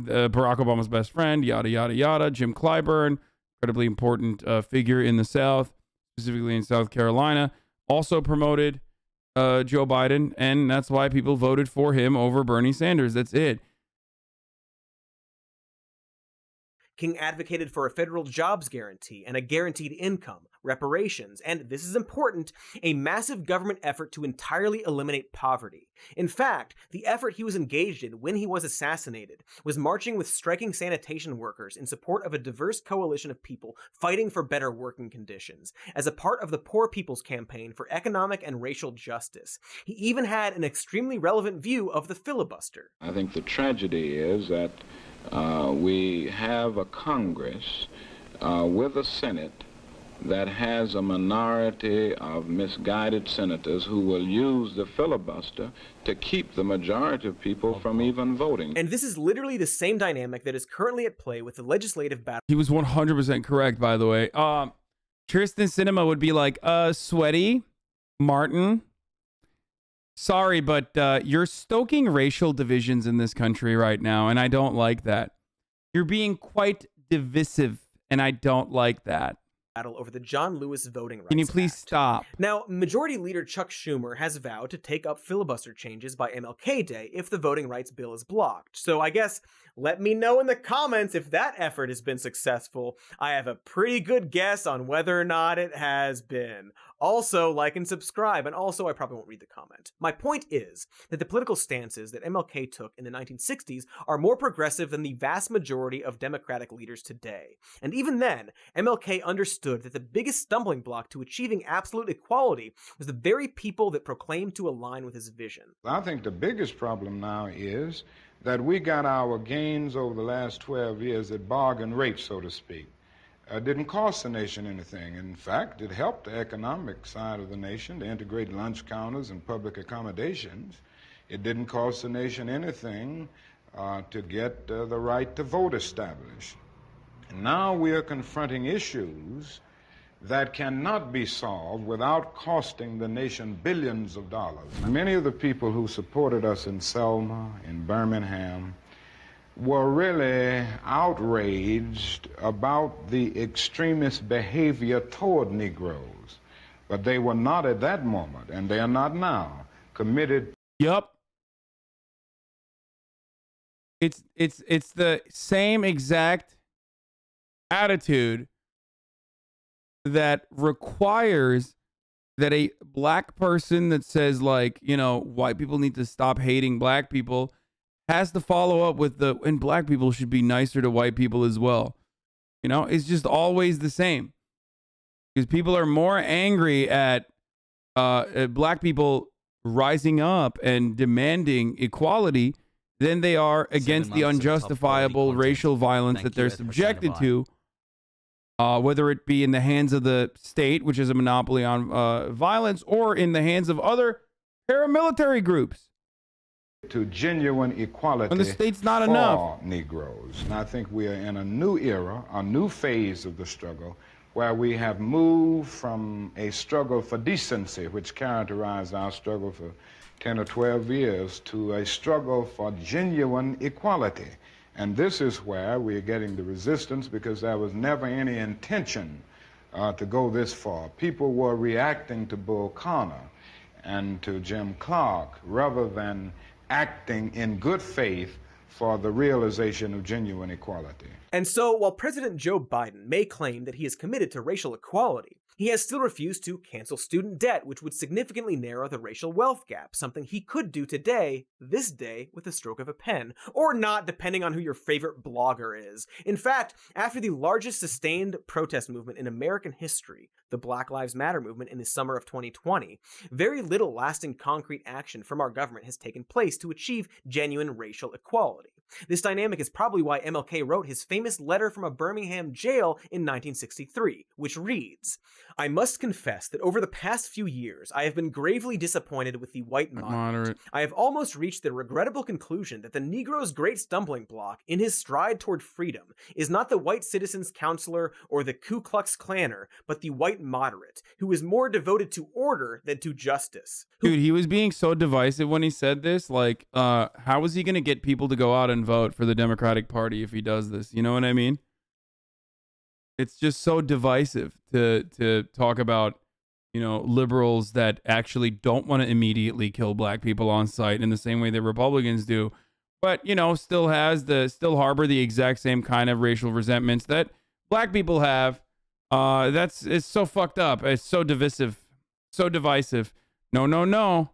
[SPEAKER 1] Barack Obama's best friend, yada, yada, yada. Jim Clyburn, incredibly important figure in the South, specifically in South Carolina, also promoted Joe Biden, and that's why people voted for him over Bernie Sanders. That's it.
[SPEAKER 2] King advocated for a federal jobs guarantee and a guaranteed income, reparations, and, this is important, a massive government effort to entirely eliminate poverty. In fact, the effort he was engaged in when he was assassinated was marching with striking sanitation workers in support of a diverse coalition of people fighting for better working conditions, as a part of the Poor People's Campaign for economic and racial justice. He even had an extremely relevant view of the filibuster.
[SPEAKER 4] I think the tragedy is that we have a Congress with a Senate that has a minority of misguided senators who will use the filibuster to keep the majority of people from even voting.
[SPEAKER 2] And this is literally the same dynamic that is currently at play with the legislative battle.
[SPEAKER 1] He was 100% correct, by the way. Kirsten Sinema would be like, sweaty, Martin, sorry, but you're stoking racial divisions in this country right now, and I don't like that. You're being quite divisive, and I don't like that.
[SPEAKER 2] Battle over the John Lewis Voting Rights
[SPEAKER 1] Can you please
[SPEAKER 2] Act.
[SPEAKER 1] stop?
[SPEAKER 2] Now, Majority Leader Chuck Schumer has vowed to take up filibuster changes by MLK Day if the voting rights bill is blocked. So I guess let me know in the comments if that effort has been successful. I have a pretty good guess on whether or not it has been. Also, like and subscribe, and also I probably won't read the comment. My point is that the political stances that MLK took in the 1960s are more progressive than the vast majority of Democratic leaders today. And even then, MLK understood that the biggest stumbling block to achieving absolute equality was the very people that proclaimed to align with his vision.
[SPEAKER 4] I think the biggest problem now is that we got our gains over the last 12 years at bargain rate, so to speak. Didn't cost the nation anything. In fact, it helped the economic side of the nation to integrate lunch counters and public accommodations. It didn't cost the nation anything to get the right to vote established. And now we are confronting issues that cannot be solved without costing the nation billions of dollars. Many of the people who supported us in Selma, in Birmingham, were really outraged about the extremist behavior toward Negroes. But they were not at that moment, and they are not now, committed.
[SPEAKER 1] Yup. It's the same exact attitude that requires that a black person that says, like, you know, white people need to stop hating black people has to follow up with and black people should be nicer to white people as well. You know, it's just always the same. Because people are more angry at black people rising up and demanding equality than they are against the unjustifiable racial violence that they're subjected to. Whether it be in the hands of the state, which is a monopoly on violence, or in the hands of other paramilitary groups.
[SPEAKER 4] To genuine equality
[SPEAKER 1] when the state's not
[SPEAKER 4] for
[SPEAKER 1] enough.
[SPEAKER 4] Negroes. And I think we are in a new era, a new phase of the struggle, where we have moved from a struggle for decency, which characterized our struggle for 10 or 12 years, to a struggle for genuine equality. And this is where we are getting the resistance, because there was never any intention to go this far. People were reacting to Bull Connor and to Jim Clark rather than acting in good faith for the realization of genuine equality.
[SPEAKER 2] And so, while President Joe Biden may claim that he is committed to racial equality, He has still refused to cancel student debt, which would significantly narrow the racial wealth gap, something he could do today, this day, with a stroke of a pen. Or not, depending on who your favorite blogger is. In fact, after the largest sustained protest movement in American history, the Black Lives Matter movement in the summer of 2020, very little lasting concrete action from our government has taken place to achieve genuine racial equality. This dynamic is probably why MLK wrote his famous letter from a Birmingham jail in 1963, which reads, "I must confess that over the past few years, I have been gravely disappointed with the white moderate. I have almost reached the regrettable conclusion that the Negro's great stumbling block in his stride toward freedom is not the white citizen's counselor or the Ku Klux Klanner, but the white moderate, who is more devoted to order than to justice."
[SPEAKER 1] Dude, he was being so divisive when he said this. Like, how is he going to get people to go out and vote for the Democratic Party if he does this? You know what I mean? It's just so divisive to talk about, you know, liberals that actually don't want to immediately kill black people on sight in the same way that Republicans do, but, you know, still harbor the exact same kind of racial resentments that black people have. It's so fucked up. It's so divisive. No.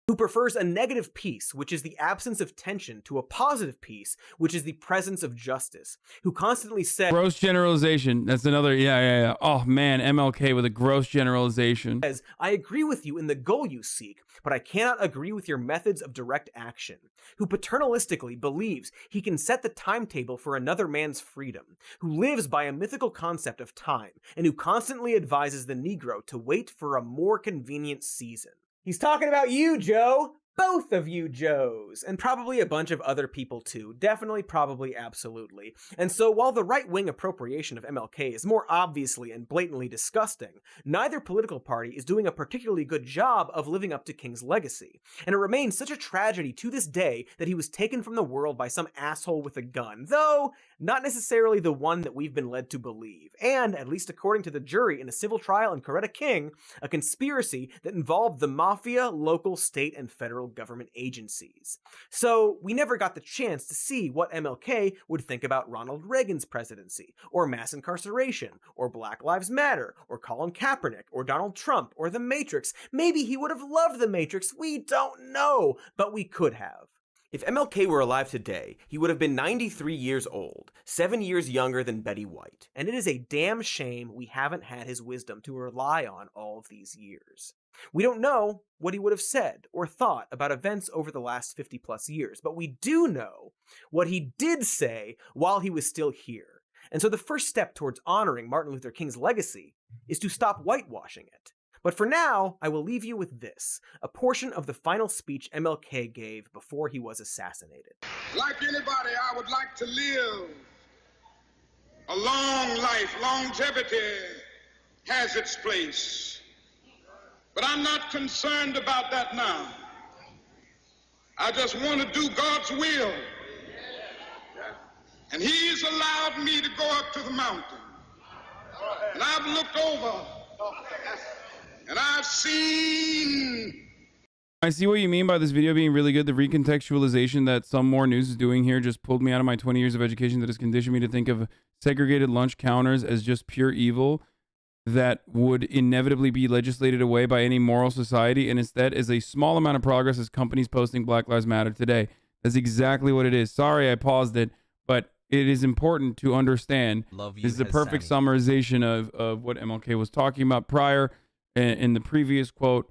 [SPEAKER 2] Who prefers a negative peace, which is the absence of tension, to a positive peace, which is the presence of justice. Who constantly says...
[SPEAKER 1] Gross generalization. That's another... Yeah. Oh, man, MLK with a gross generalization.
[SPEAKER 2] ...says, "I agree with you in the goal you seek, but I cannot agree with your methods of direct action." Who paternalistically believes he can set the timetable for another man's freedom. Who lives by a mythical concept of time, and who constantly advises the Negro to wait for a more convenient season. He's talking about you, Joe. Both of you Joes. And probably a bunch of other people too. Definitely, probably, absolutely. And so while the right-wing appropriation of MLK is more obviously and blatantly disgusting, neither political party is doing a particularly good job of living up to King's legacy. And it remains such a tragedy to this day that he was taken from the world by some asshole with a gun, though not necessarily the one that we've been led to believe. And, at least according to the jury in a civil trial in Coretta King, a conspiracy that involved the mafia, local, state, and federal government agencies. So we never got the chance to see what MLK would think about Ronald Reagan's presidency, or mass incarceration, or Black Lives Matter, or Colin Kaepernick, or Donald Trump, or The Matrix. Maybe he would have loved The Matrix, we don't know, but we could have. If MLK were alive today, he would have been 93 years old, 7 years younger than Betty White, and it is a damn shame we haven't had his wisdom to rely on all of these years. We don't know what he would have said or thought about events over the last 50 plus years, but we do know what he did say while he was still here. And so the first step towards honoring Martin Luther King's legacy is to stop whitewashing it. But for now, I will leave you with this, a portion of the final speech MLK gave before he was assassinated.
[SPEAKER 10] Like anybody, I would like to live a long life. Longevity has its place. But I'm not concerned about that now. I just want to do God's will. And He's allowed me to go up to the mountain. And I've looked over. And I've seen...
[SPEAKER 1] I see what you mean by this video being really good. The recontextualization that some more news is doing here just pulled me out of my 20 years of education that has conditioned me to think of segregated lunch counters as just pure evil that would inevitably be legislated away by any moral society, and instead is a small amount of progress as companies posting Black Lives Matter today. That's exactly what it is. Sorry I paused it, but it is important to understand. This is the perfect summarization of what MLK was talking about prior in the previous quote,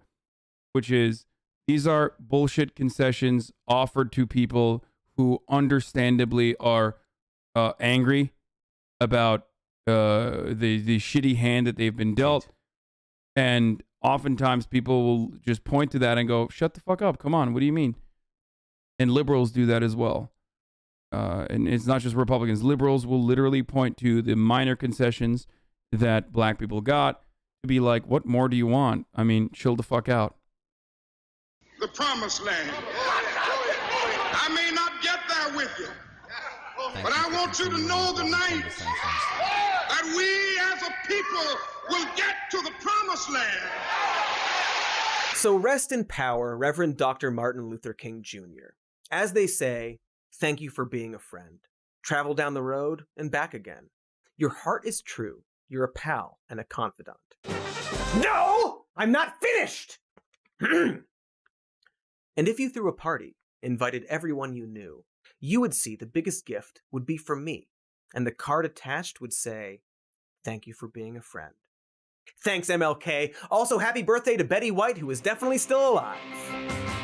[SPEAKER 1] which is, these are bullshit concessions offered to people who understandably are angry about the shitty hand that they've been dealt. And oftentimes people will just point to that and go, shut the fuck up. Come on. What do you mean? And liberals do that as well. And it's not just Republicans. Liberals will literally point to the minor concessions that black people got to be like, what more do you want? I mean, chill the fuck out.
[SPEAKER 10] The promised land. I may not get there with you, but I want you to know tonight that we as a people will get to the promised land.
[SPEAKER 2] So rest in power, Reverend Dr. Martin Luther King Jr. As they say, thank you for being a friend. Travel down the road and back again. Your heart is true. You're a pal and a confidant. No! I'm not finished! And if you threw a party, invited everyone you knew, you would see the biggest gift would be from me, and the card attached would say, "Thank you for being a friend." Thanks, MLK. Also, happy birthday to Betty White, who is definitely still alive.